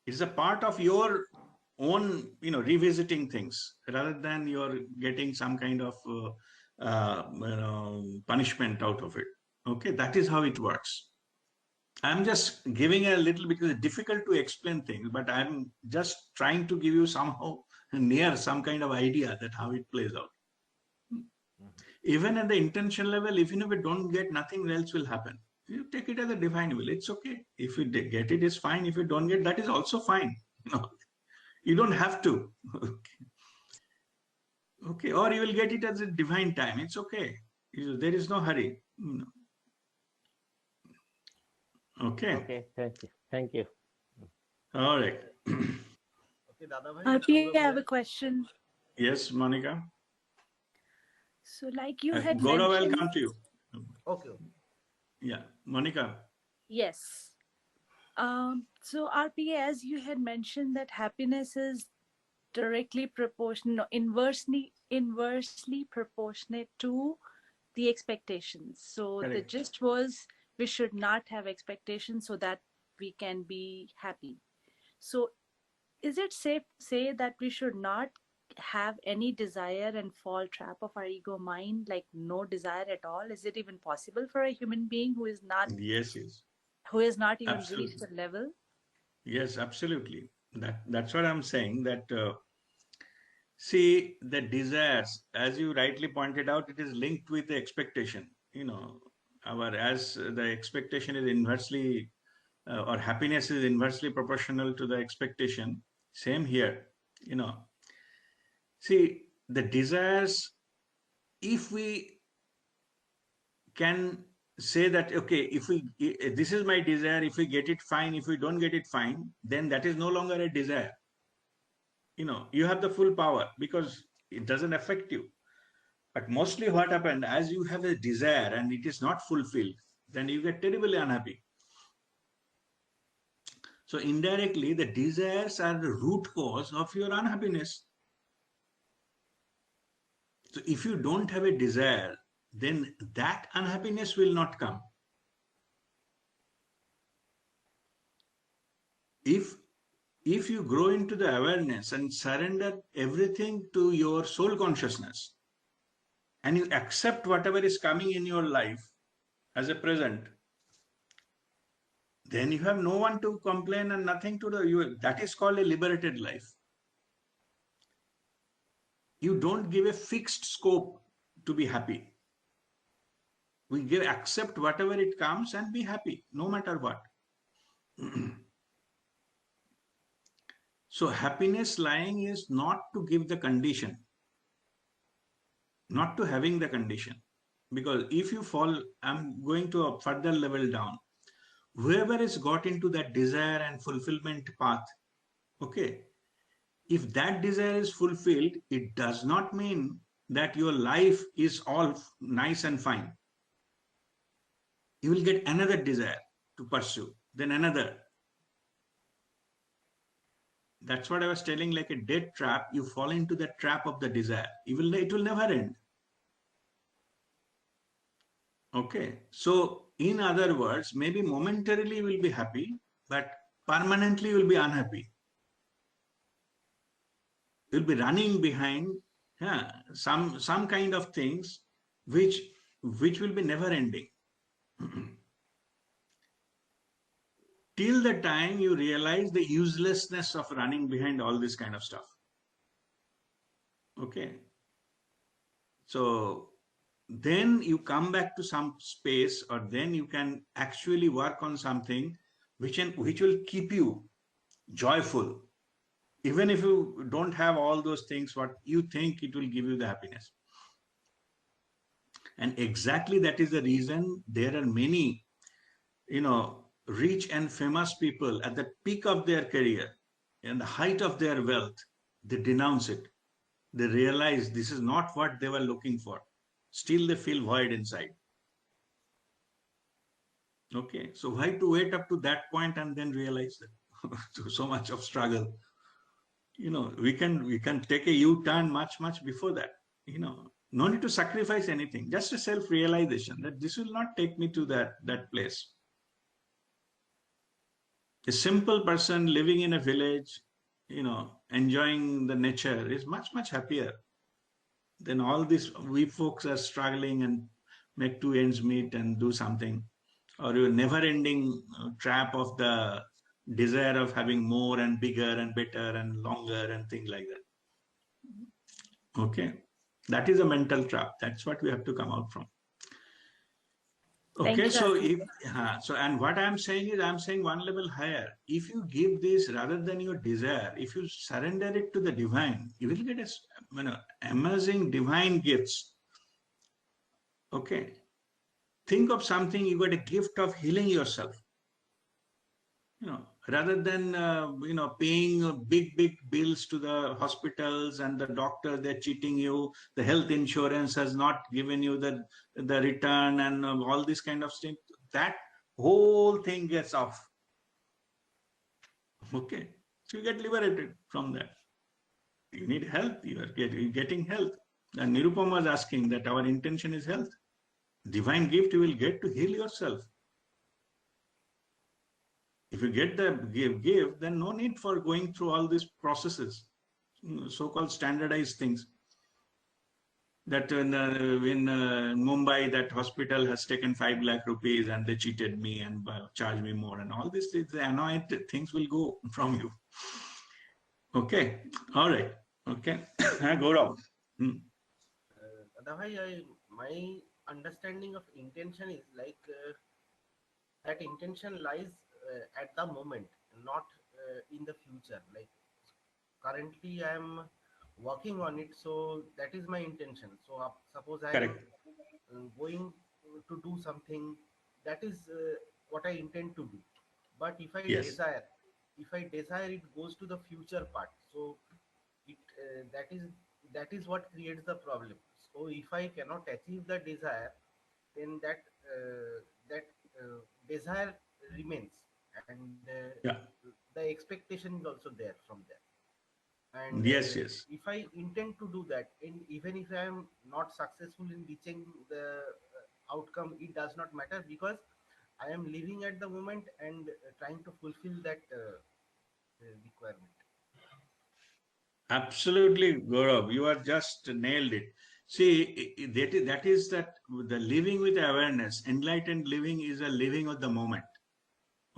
it's a part of your own, revisiting things rather than you're getting some kind of punishment out of it. Okay, that is how it works. I'm just giving a little, because it's difficult to explain things, but I'm just trying to give you somehow near some kind of idea that how it plays out. Even at the intention level, even if we don't get, nothing else will happen. You take it as a divine will. It's okay. If you get it, it's fine. If you don't get, that is also fine. You don't have to. Okay. Or you will get it as a divine time. It's okay. There is no hurry. Okay. Okay, thank you. Thank you. All right. Okay, Dada bhai, RP, I have a question. Yes, Monica. So, like you had Gaurav, mentioned, welcome to you. Okay. Yeah, Monica. yes. So RP, as you had mentioned that happiness is directly proportional, inversely proportionate to the expectations. So the Correct. gist was we should not have expectations so that we can be happy. So is it safe to say that we should not have any desire and fall trap of our ego mind, like no desire at all? Is it even possible for a human being who is not Yes. even Absolutely. reached the level? Yes, absolutely. That's what I'm saying. That see, the desires, as you rightly pointed out, it is linked with the expectation. As the expectation is inversely, or happiness is inversely proportional to the expectation. Same here. See, the desires, if we can say that, okay, this is my desire, if we get it, fine. If we don't get it, fine. Then that is no longer a desire. You have the full power because it doesn't affect you. But mostly what happened, as you have a desire and it is not fulfilled, then you get terribly unhappy. So indirectly, the desires are the root cause of your unhappiness. So if you don't have a desire, then that unhappiness will not come. If you grow into the awareness and surrender everything to your soul consciousnness, and you accept whatever is coming in your life as a present, then you have no one to complain and nothing to do. That is called a liberated life. You don't give a fixed scope to be happy. We accept whatever it comes and be happy, no matter what. So happiness lying is not to give the condition, not to having the condition. Because if you fall, I'm going to a further level down. Whoever has got into that desire and fulfillment path, okay, if that desire is fulfilled, it does not mean that your life is all nice and fine. You will get another desire to pursue, then another. That's what I was telling, like a dead trap. You fall into the trap of the desire. It will never end. Okay. So in other words, maybe momentarily you will be happy, but permanently you will be unhappy. You'll be running behind some kind of things which will be never ending. Till the time you realize the uselessness of running behind all this kind of stuff. Okay. So then you come back to some space, or then you can actually work on something which will keep you joyful. Even if you don't have all those things, what you think it will give you the happiness. And exactly that is the reason there are many, rich and famous people at the peak of their career and the height of their wealth, they denounce it. They realize this is not what they were looking for. Still they feel void inside. Okay, so why to wait up to that point and then realize that so much of struggle? We can take a U-turn much before that. No need to sacrifice anything. Just a self-realization that this will not take me to that place. A simple person living in a village, enjoying the nature is much, much happier than all this. We folks are struggling and make two ends meet and do something, or your never ending trap of the desire of having more and bigger and better and longer and things like that. Okay. That is a mental trap. That's what we have to come out from. Thank Okay, you, so Radha. and what I'm saying is, I'm saying one level higher. If you give this rather than your desire, if you surrender it to the divine, you will get amazing divine gifts. Okay, think of something, you got a gift of healing yourself. Rather than paying big bills to the hospitals and the doctor, they're cheating you. The health insurance has not given you the return and all this kind of stuff. That whole thing gets off. Okay, so you get liberated from that. You need health. You are getting health. And Nirupam was asking that our intention is health. Divine gift you will get to heal yourself. If you get the give, then no need for going through all these processes, so-called standardized things. That in Mumbai, that hospital has taken 5 lakh rupees and they cheated me and charged me more, and all this, the annoyed things will go from you. Okay, all right, okay, Gaurav. Dadabhai, my understanding of intention is like that intention lies at the moment, not in the future. Like currently, I am working on it, so that is my intention. So suppose I am Correct. going to do something, that is what I intend to do. But Yes, if I desire, it goes to the future part. So it that is what creates the problem. So if I cannot achieve the desire, then that desire remains, and yeah, the expectation is also there from there. And yes, yes. if I intend to do that, and even if I am not successful in reaching the outcome, it does not matter, because I am living at the moment and trying to fulfill that requirement. Absolutely, Gaurav, you are just nailed it. See, that the living with awareness, enlightened living is a living of the moment.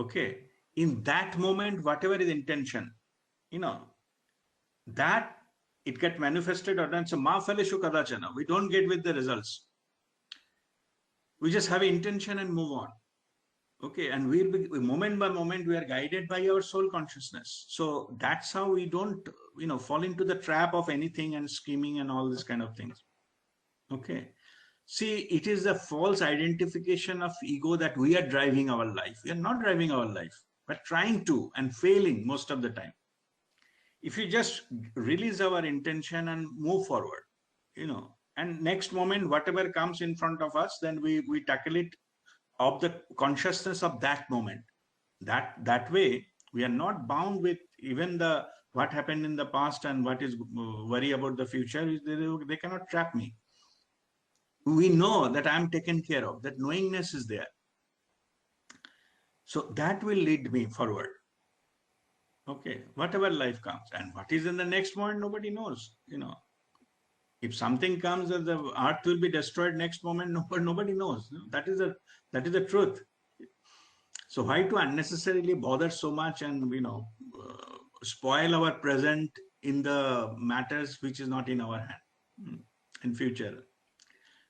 Okay. In that moment, whatever is intention, you know, that it get manifested or done. So we don't get with the results. We just have intention and move on. Okay, and we'll be moment by moment, we are guided by our soul consciousness. So that's how we don't fall into the trap of anything and scheming and all this kind of things. Okay, see, it is the false identification of ego that we are driving our life. We are not driving our life, but trying to and failing most of the time. If you just release our intention and move forward, and next moment whatever comes in front of us, then we tackle it of the consciousness of that moment. That way we are not bound with even the what happened in the past and what is worry about the future. They cannot trap me. We know that I'm taken care of, that knowingness is there, so that will lead me forward. Okay, whatever life comes, and what is in the next moment, nobody knows. If something comes that the earth will be destroyed next moment, nobody knows. That is the truth. So why to unnecessarily bother so much and spoil our present in the matters which is not in our hand in future?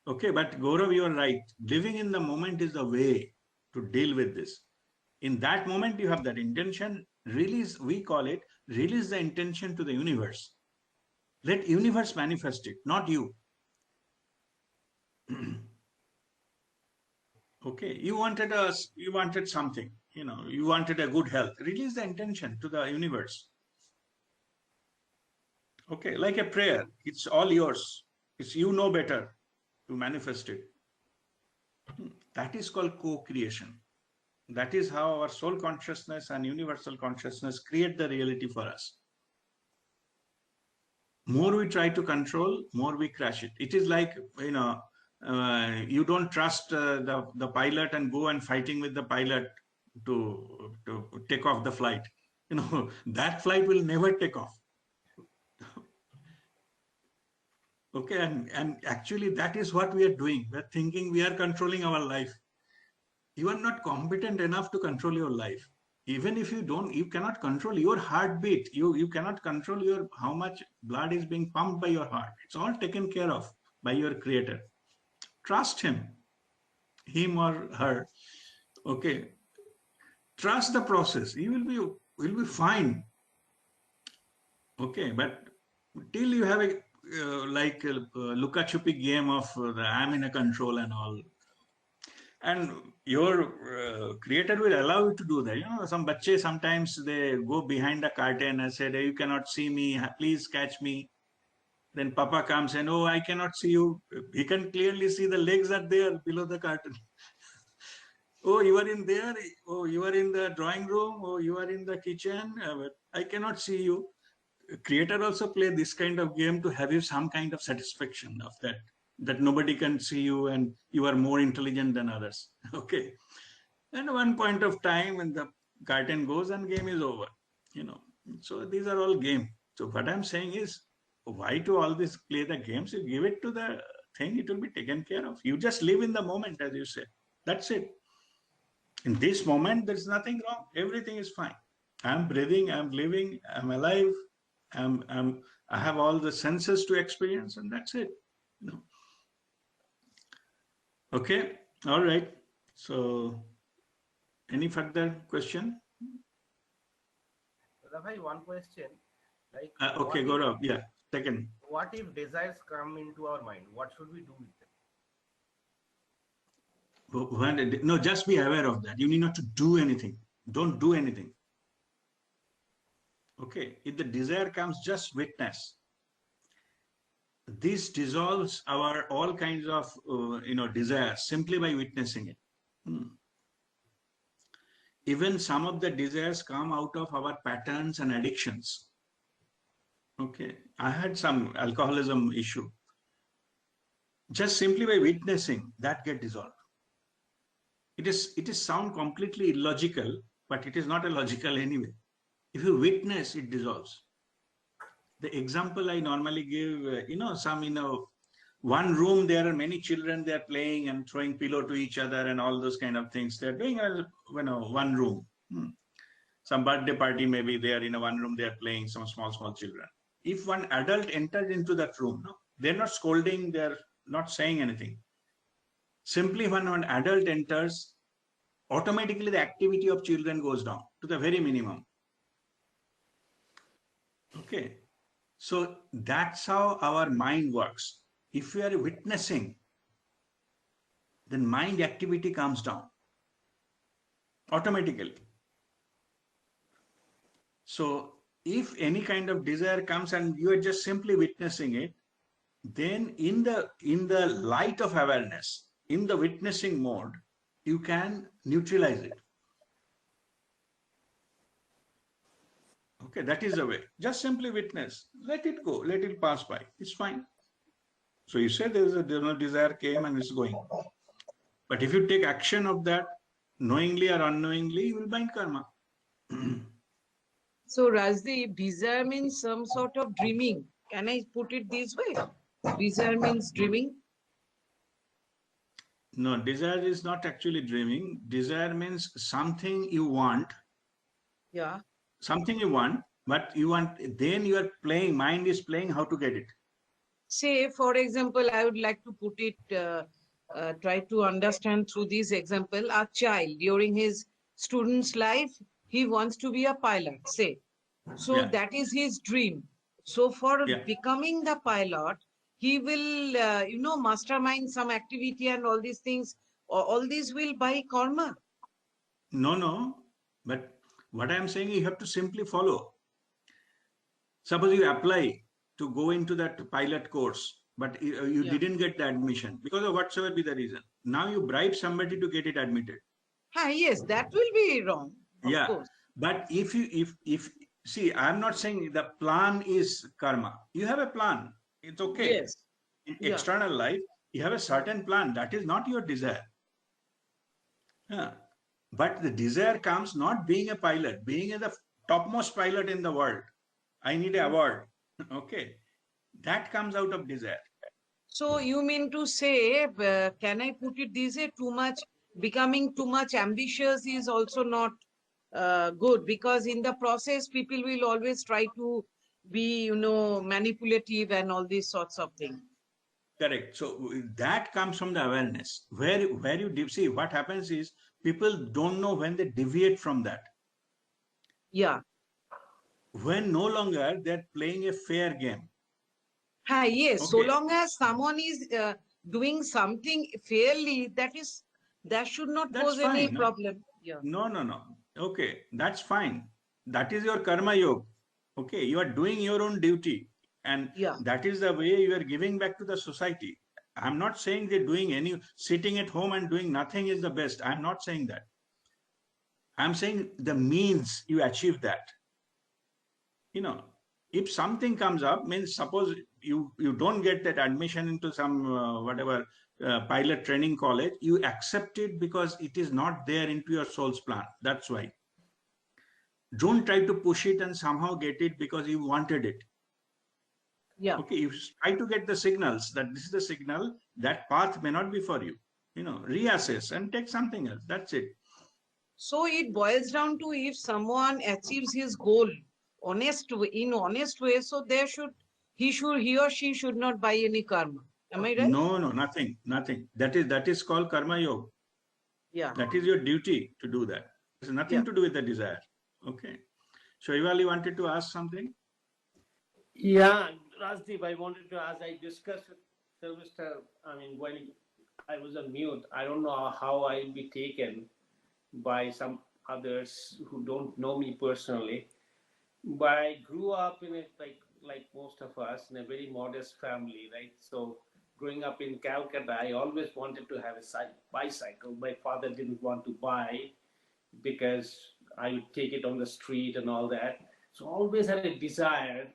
Okay, but Gaurav, you are right. Living in the moment is the way to deal with this. In that moment, you have that intention. Release, we call it, release the intention to the universe. Let universe manifest it, not you. Okay, you wanted something, you wanted a good health. Release the intention to the universe. Okay, like a prayer, it's all yours. It's you know better to manifest it. That is called co-creation. That is how our soul consciousness and universal consciousness create the reality for us. More we try to control, more we crash it. It is like, you don't trust the pilot and go and fighting with the pilot to take off the flight. that flight will never take off. Okay, and actually that is what we are doing. We're thinking we are controlling our life. You are not competent enough to control your life. Even if you cannot control your heartbeat. You cannot control how much blood is being pumped by your heart. It's all taken care of by your creator. Trust him or her. Okay. Trust the process. You will be fine. Okay, but till you have a like a Luka-Chupi game of I'm in a control and all, and your creator will allow you to do that. Some bache sometimes they go behind the curtain and say, "You cannot see me. Please catch me." Then Papa comes and, "Oh, I cannot see you." He can clearly see the legs are there below the curtain. "Oh, you are in there. Oh, you are in the drawing room. Oh, you are in the kitchen. But I cannot see you." Creator also play this kind of game to have you some kind of satisfaction of that nobody can see you and you are more intelligent than others. Okay. And one point of time when the curtain goes and game is over, so these are all game. So what I'm saying is, why to all this play the games? You give it to the thing, it will be taken care of. You just live in the moment, as you say. That's it. In this moment, there's nothing wrong. Everything is fine. I'm breathing, I'm living, I'm alive. I have all the senses to experience, and that's it. Okay, all right. So, any further question? Rabhai, one question. Like, okay, Gaurav. Yeah, second. What if desires come into our mind? What should we do with them? No, just be aware of that. You need not to do anything. Don't do anything. Okay, if the desire comes, just witness. This dissolves our all kinds of desires simply by witnessing it. Even some of the desires come out of our patterns and addictions. Okay, I had some alcoholism issue. Just simply by witnessing, that get dissolved. It is sound completely illogical, but it is not illogical anyway. If you witness, it dissolves. The example I normally give, one room, there are many children, they're playing and throwing pillow to each other and all those kind of things. They're doing, one room. Some birthday party, maybe they are in one room, they're playing, some small children. If one adult enters into that room, they're not scolding, they're not saying anything. Simply when an adult enters, automatically the activity of children goes down to the very minimum. Okay. So that's how our mind works. If we are witnessing, then mind activity comes down automatically. So if any kind of desire comes and you are just simply witnessing it, then in the light of awareness, in the witnessing mode, you can neutralize it. Okay, that is the way. Just simply witness. Let it go. Let it pass by. It's fine. So you say there's no desire came and it's going. But if you take action of that, knowingly or unknowingly, you will bind karma. So Rajdeep, desire means some sort of dreaming. Can I put it this way? Desire means dreaming? No, desire is not actually dreaming. Desire means something you want. Yeah. Something you want, but then you are playing, mind is playing how to get it. Say, for example, I would like to put it, try to understand through this example, a child during his student's life, he wants to be a pilot, say. So that is his dream. So for becoming the pilot, he will, mastermind some activity and all these things. All these will by karma. No. But what I am saying, you have to simply follow. Suppose you apply to go into that pilot course, but you didn't get the admission because of whatsoever be the reason. Now you bribe somebody to get it admitted. Yes, that will be wrong. Of course. But if see, I'm not saying the plan is karma. You have a plan. It's okay. Yes. In external life, you have a certain plan. That is not your desire. But the desire comes not being a pilot, being the topmost pilot in the world. I need an award. Okay. That comes out of desire. So you mean to say, can I put it this way, becoming too much ambitious is also not good, because in the process, people will always try to be, manipulative and all these sorts of things. Correct. So that comes from the awareness. Where you see what happens is people don't know when they deviate from that. Yeah. When no longer they're playing a fair game. Hi, yes. So Okay. long as someone is doing something fairly, that should not That's pose any fine. problem. Yeah. No. Okay, that's fine. That is your karma yoga. Okay, you are doing your own duty, and Yeah. that is the way you are giving back to the society. I'm not saying they're doing any sitting at home and doing nothing is the best. I'm not saying that. I'm saying the means you achieve that. You know, if something comes up, means suppose you don't get that admission into some whatever pilot training college, you accept it because it is not there into your soul's plan. That's why. Don't try to push it and somehow get it because you wanted it. Yeah. Okay, you try to get the signals that this is the signal, that path may not be for you. Reassess and take something else. That's it. So it boils down to, if someone achieves his goal in honest way, so he or she should not buy any karma. Am I right? No, nothing. That is called karma yoga. Yeah. That is your duty to do that. It's nothing to do with the desire. Okay. So Ival, you wanted to ask something? Yeah, Rajdeep, I wanted to ask, I discussed with Sylvester, while I was on mute, I don't know how I'll be taken by some others who don't know me personally, but I grew up in it like most of us, in a very modest family, right? So growing up in Calcutta, I always wanted to have a bicycle. My father didn't want to buy because I would take it on the street and all that. So always had a desire.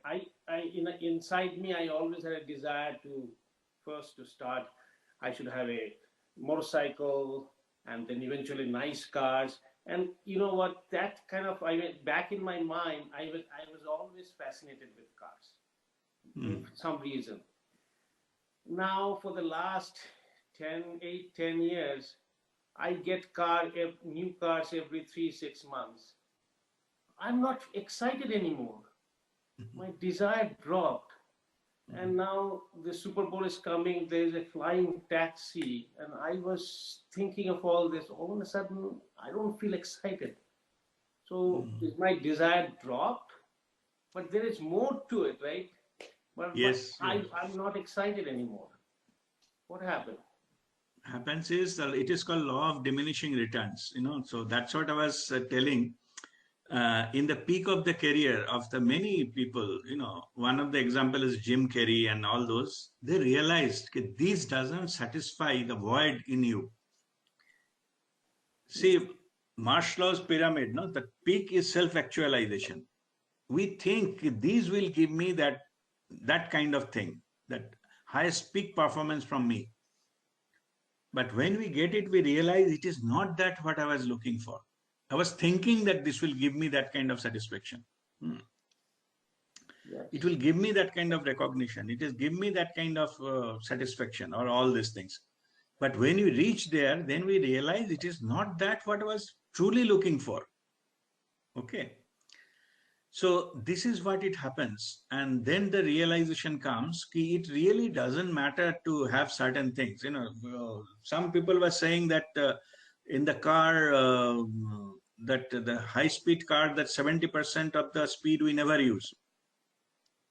Inside me, I always had a desire to start. I should have a motorcycle, and then eventually nice cars. And you know what? That kind of back in my mind, I was always fascinated with cars for some reason. Now for the last 10 years, I get new cars every 3-6 months. I'm not excited anymore. My desire dropped. And now the Super Bowl is coming. There's a flying taxi. And I was thinking of all this. All of a sudden, I don't feel excited. So is my desire dropped? But there is more to it, right? But Yes. I'm not excited anymore. What happened? Happens is it is called law of diminishing returns. So that's what I was telling. In the peak of the career of the many people, one of the example is Jim Carrey and all those. They realized that this doesn't satisfy the void in you. See, Maslow's pyramid, the peak is self-actualization. We think these will give me that kind of thing, that highest peak performance from me. But when we get it, we realize it is not that what I was looking for. I was thinking that this will give me that kind of satisfaction. Yes. It will give me that kind of recognition. It is give me that kind of satisfaction or all these things. But when we reach there, then we realize it is not that what I was truly looking for. Okay. So this is what it happens. And then the realization comes, it really doesn't matter to have certain things. Some people were saying that in the car, that the high-speed car, that 70% of the speed we never use.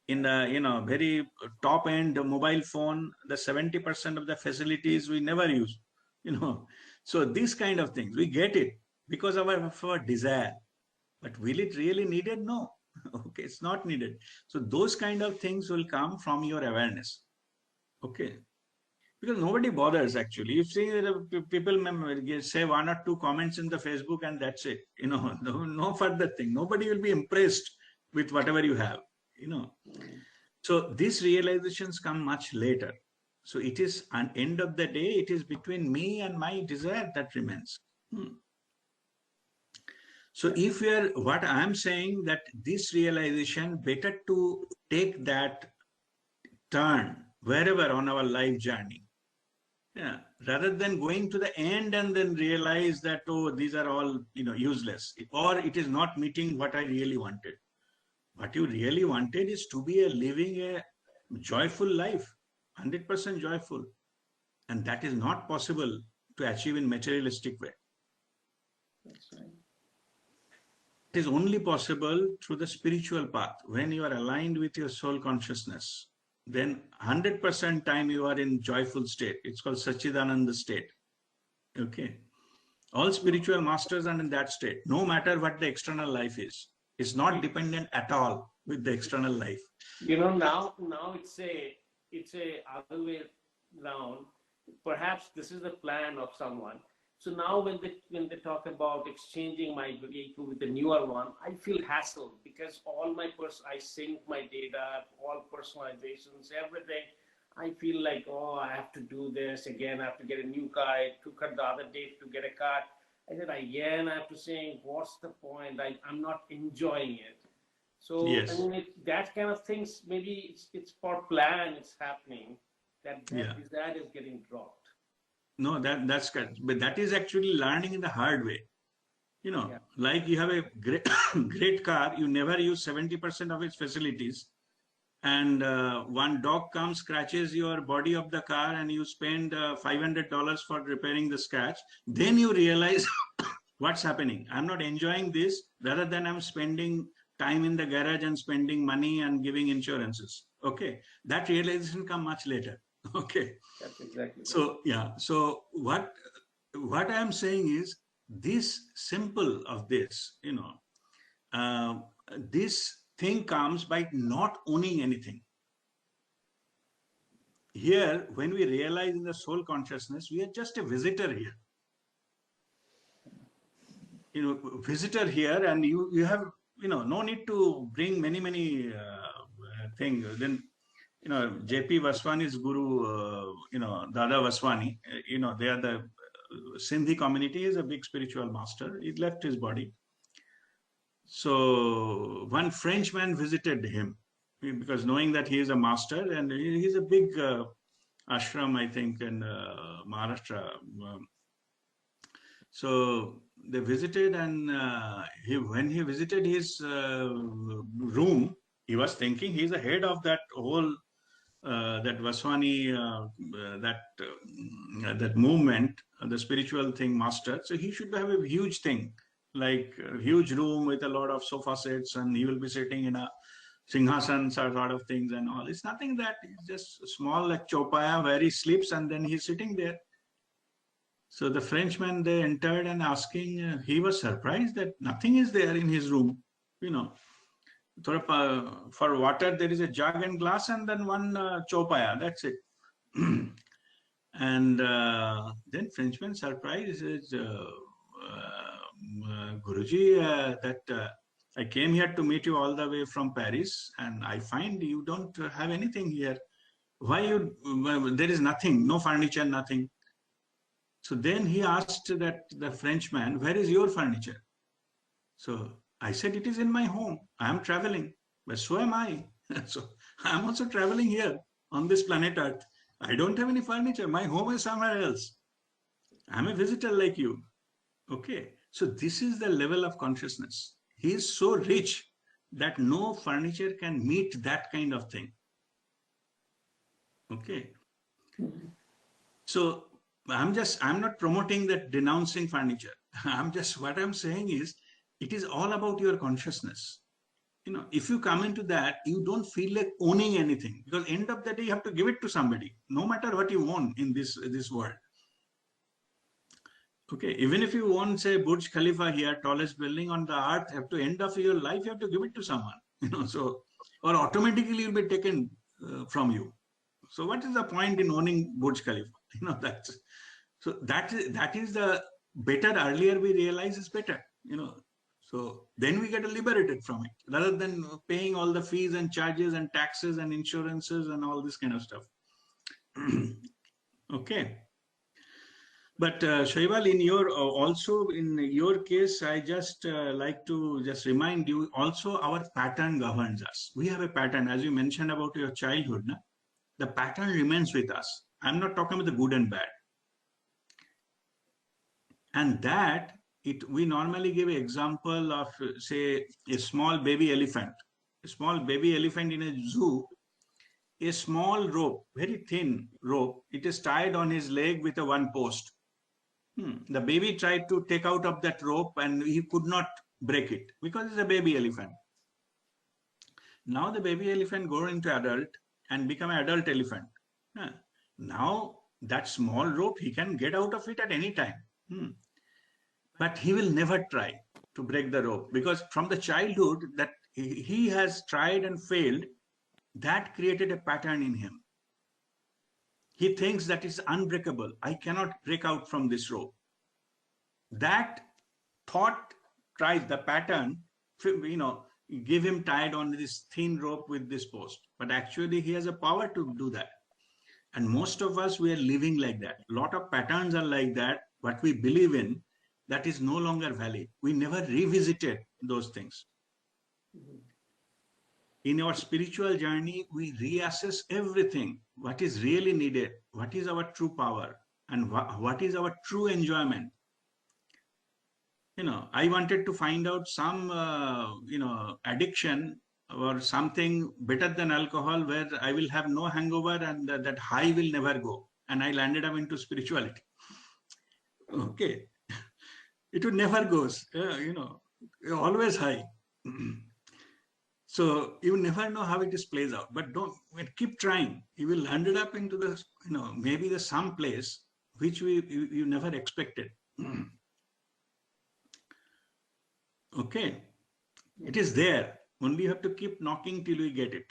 In the very top-end mobile phone, the 70% of the facilities we never use. So these kind of things, we get it because of our desire. But will it really needed? No. Okay, it's not needed. So those kind of things will come from your awareness. Okay. Because nobody bothers actually. If people say 1 or 2 comments in the Facebook and that's it, no further thing. Nobody will be impressed with whatever you have, So these realizations come much later. So it is, at the end of the day, it is between me and my desire that remains. So if we are, what I'm saying, that this realization, better to take that turn wherever on our life journey. Yeah, rather than going to the end and then realize that, oh, these are all, useless, or it is not meeting what I really wanted. What you really wanted is to be living a joyful life, 100% joyful. And that is not possible to achieve in materialistic way. That's right. It is only possible through the spiritual path. When you are aligned with your soul consciousness, then 100% time you are in joyful state. It's called Sachidananda state. Okay. All spiritual masters are in that state, no matter what the external life is. It's not dependent at all with the external life. Now it's a other way round. Perhaps this is the plan of someone. So now when they talk about exchanging my vehicle with the newer one, I feel hassled because all I sync my data, all personalizations, everything. I feel like, oh, I have to do this again. I have to get a new car. I took her the other day to get a car. I said, again, I have to say, what's the point? I'm not enjoying it. So, yes. I mean, that kind of things, maybe it's for plan, it's happening, that desire is getting dropped. No, that's correct. But that is actually learning in the hard way. Like you have a great, great car, you never use 70% of its facilities. And one dog comes, scratches your body of the car, and you spend $500 for repairing the scratch. Then you realize what's happening. I'm not enjoying this, rather than I'm spending time in the garage and spending money and giving insurances. Okay. That realization comes much later. Okay. That's exactly. So, yeah. So what I'm saying is this simple of this, this thing comes by not owning anything. Here, when we realize in the soul consciousness, we are just a visitor here. Visitor here, and you have, no need to bring many things. Then, JP Vaswani's guru, Dada Vaswani, they are the Sindhi community, is a big spiritual master. He left his body. So one Frenchman visited him because knowing that he is a master, and he's a big ashram, I think, in Maharashtra. So they visited, and when he visited his room, he was thinking he's the head of that whole that Vaswani, that movement, the spiritual thing master. So he should have a huge thing, like a huge room with a lot of sofa sets, and he will be sitting in a singhasan sort of things and all. It's nothing that, it's just small like chopaya where he sleeps and then he's sitting there. So the Frenchman, they entered and asking, he was surprised that nothing is there in his room, For water, there is a jug and glass and then one chopaya, that's it. And then Frenchman surprised, says, Guruji, that I came here to meet you all the way from Paris, and I find you don't have anything here. Why there is nothing, no furniture, nothing. So then he asked that the Frenchman, where is your furniture? So I said, it is in my home. I am traveling, but so am I. So I am also traveling here on this planet Earth. I don't have any furniture. My home is somewhere else. I'm a visitor like you. Okay. So this is the level of consciousness. He is so rich that no furniture can meet that kind of thing. Okay. So I'm not promoting that denouncing furniture. What I'm saying is, it is all about your consciousness. If you come into that, you don't feel like owning anything, because end of the day, you have to give it to somebody, no matter what you own in this world. Okay, even if you own, say, Burj Khalifa here, tallest building on the earth, have to end of your life, you have to give it to someone, so, or automatically you'll be taken from you. So what is the point in owning Burj Khalifa? That is the better. Earlier we realize is better, so then we get liberated from it, rather than paying all the fees and charges and taxes and insurances and all this kind of stuff. Okay. But Shaival, in your also in your case, I just like to just remind you also our pattern governs us. We have a pattern, as you mentioned about your childhood. Na? The pattern remains with us. I'm not talking about the good and bad. And that we normally give an example of say a small baby elephant. A small baby elephant in a zoo, a small rope, very thin rope, it is tied on his leg with a one post. The baby tried to take out of that rope and he could not break it because it's a baby elephant. Now the baby elephant grow into adult and become an adult elephant. Now that small rope, he can get out of it at any time. But he will never try to break the rope because from the childhood that he has tried and failed, that created a pattern in him. He thinks that it's unbreakable. I cannot break out from this rope. That thought tries the pattern, give him tied on this thin rope with this post. But actually, he has a power to do that. And most of us, we are living like that. A lot of patterns are like that. What we believe in, that is no longer valid. We never revisited those things. In our spiritual journey, we reassess everything. What is really needed? What is our true power? And what is our true enjoyment? I wanted to find out some, addiction or something better than alcohol where I will have no hangover and that high will never go. And I landed up into spirituality. Okay. It would never goes, always high. So you never know how it is plays out, but don't keep trying. You will landed up into the, maybe the some place which you never expected. Okay, it is there. Only you have to keep knocking till you get it.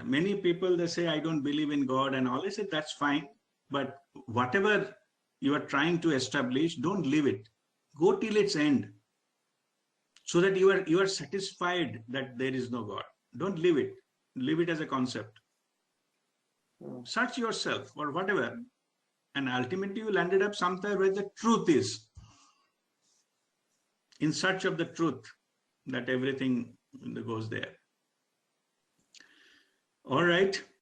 Many people, they say, I don't believe in God and all. I say, that's fine. But whatever you are trying to establish, don't leave it. Go till its end. So that you are satisfied that there is no God. Don't leave it. Leave it as a concept. Search yourself or whatever. And ultimately you landed up somewhere where the truth is. In search of the truth, that everything goes there. All right.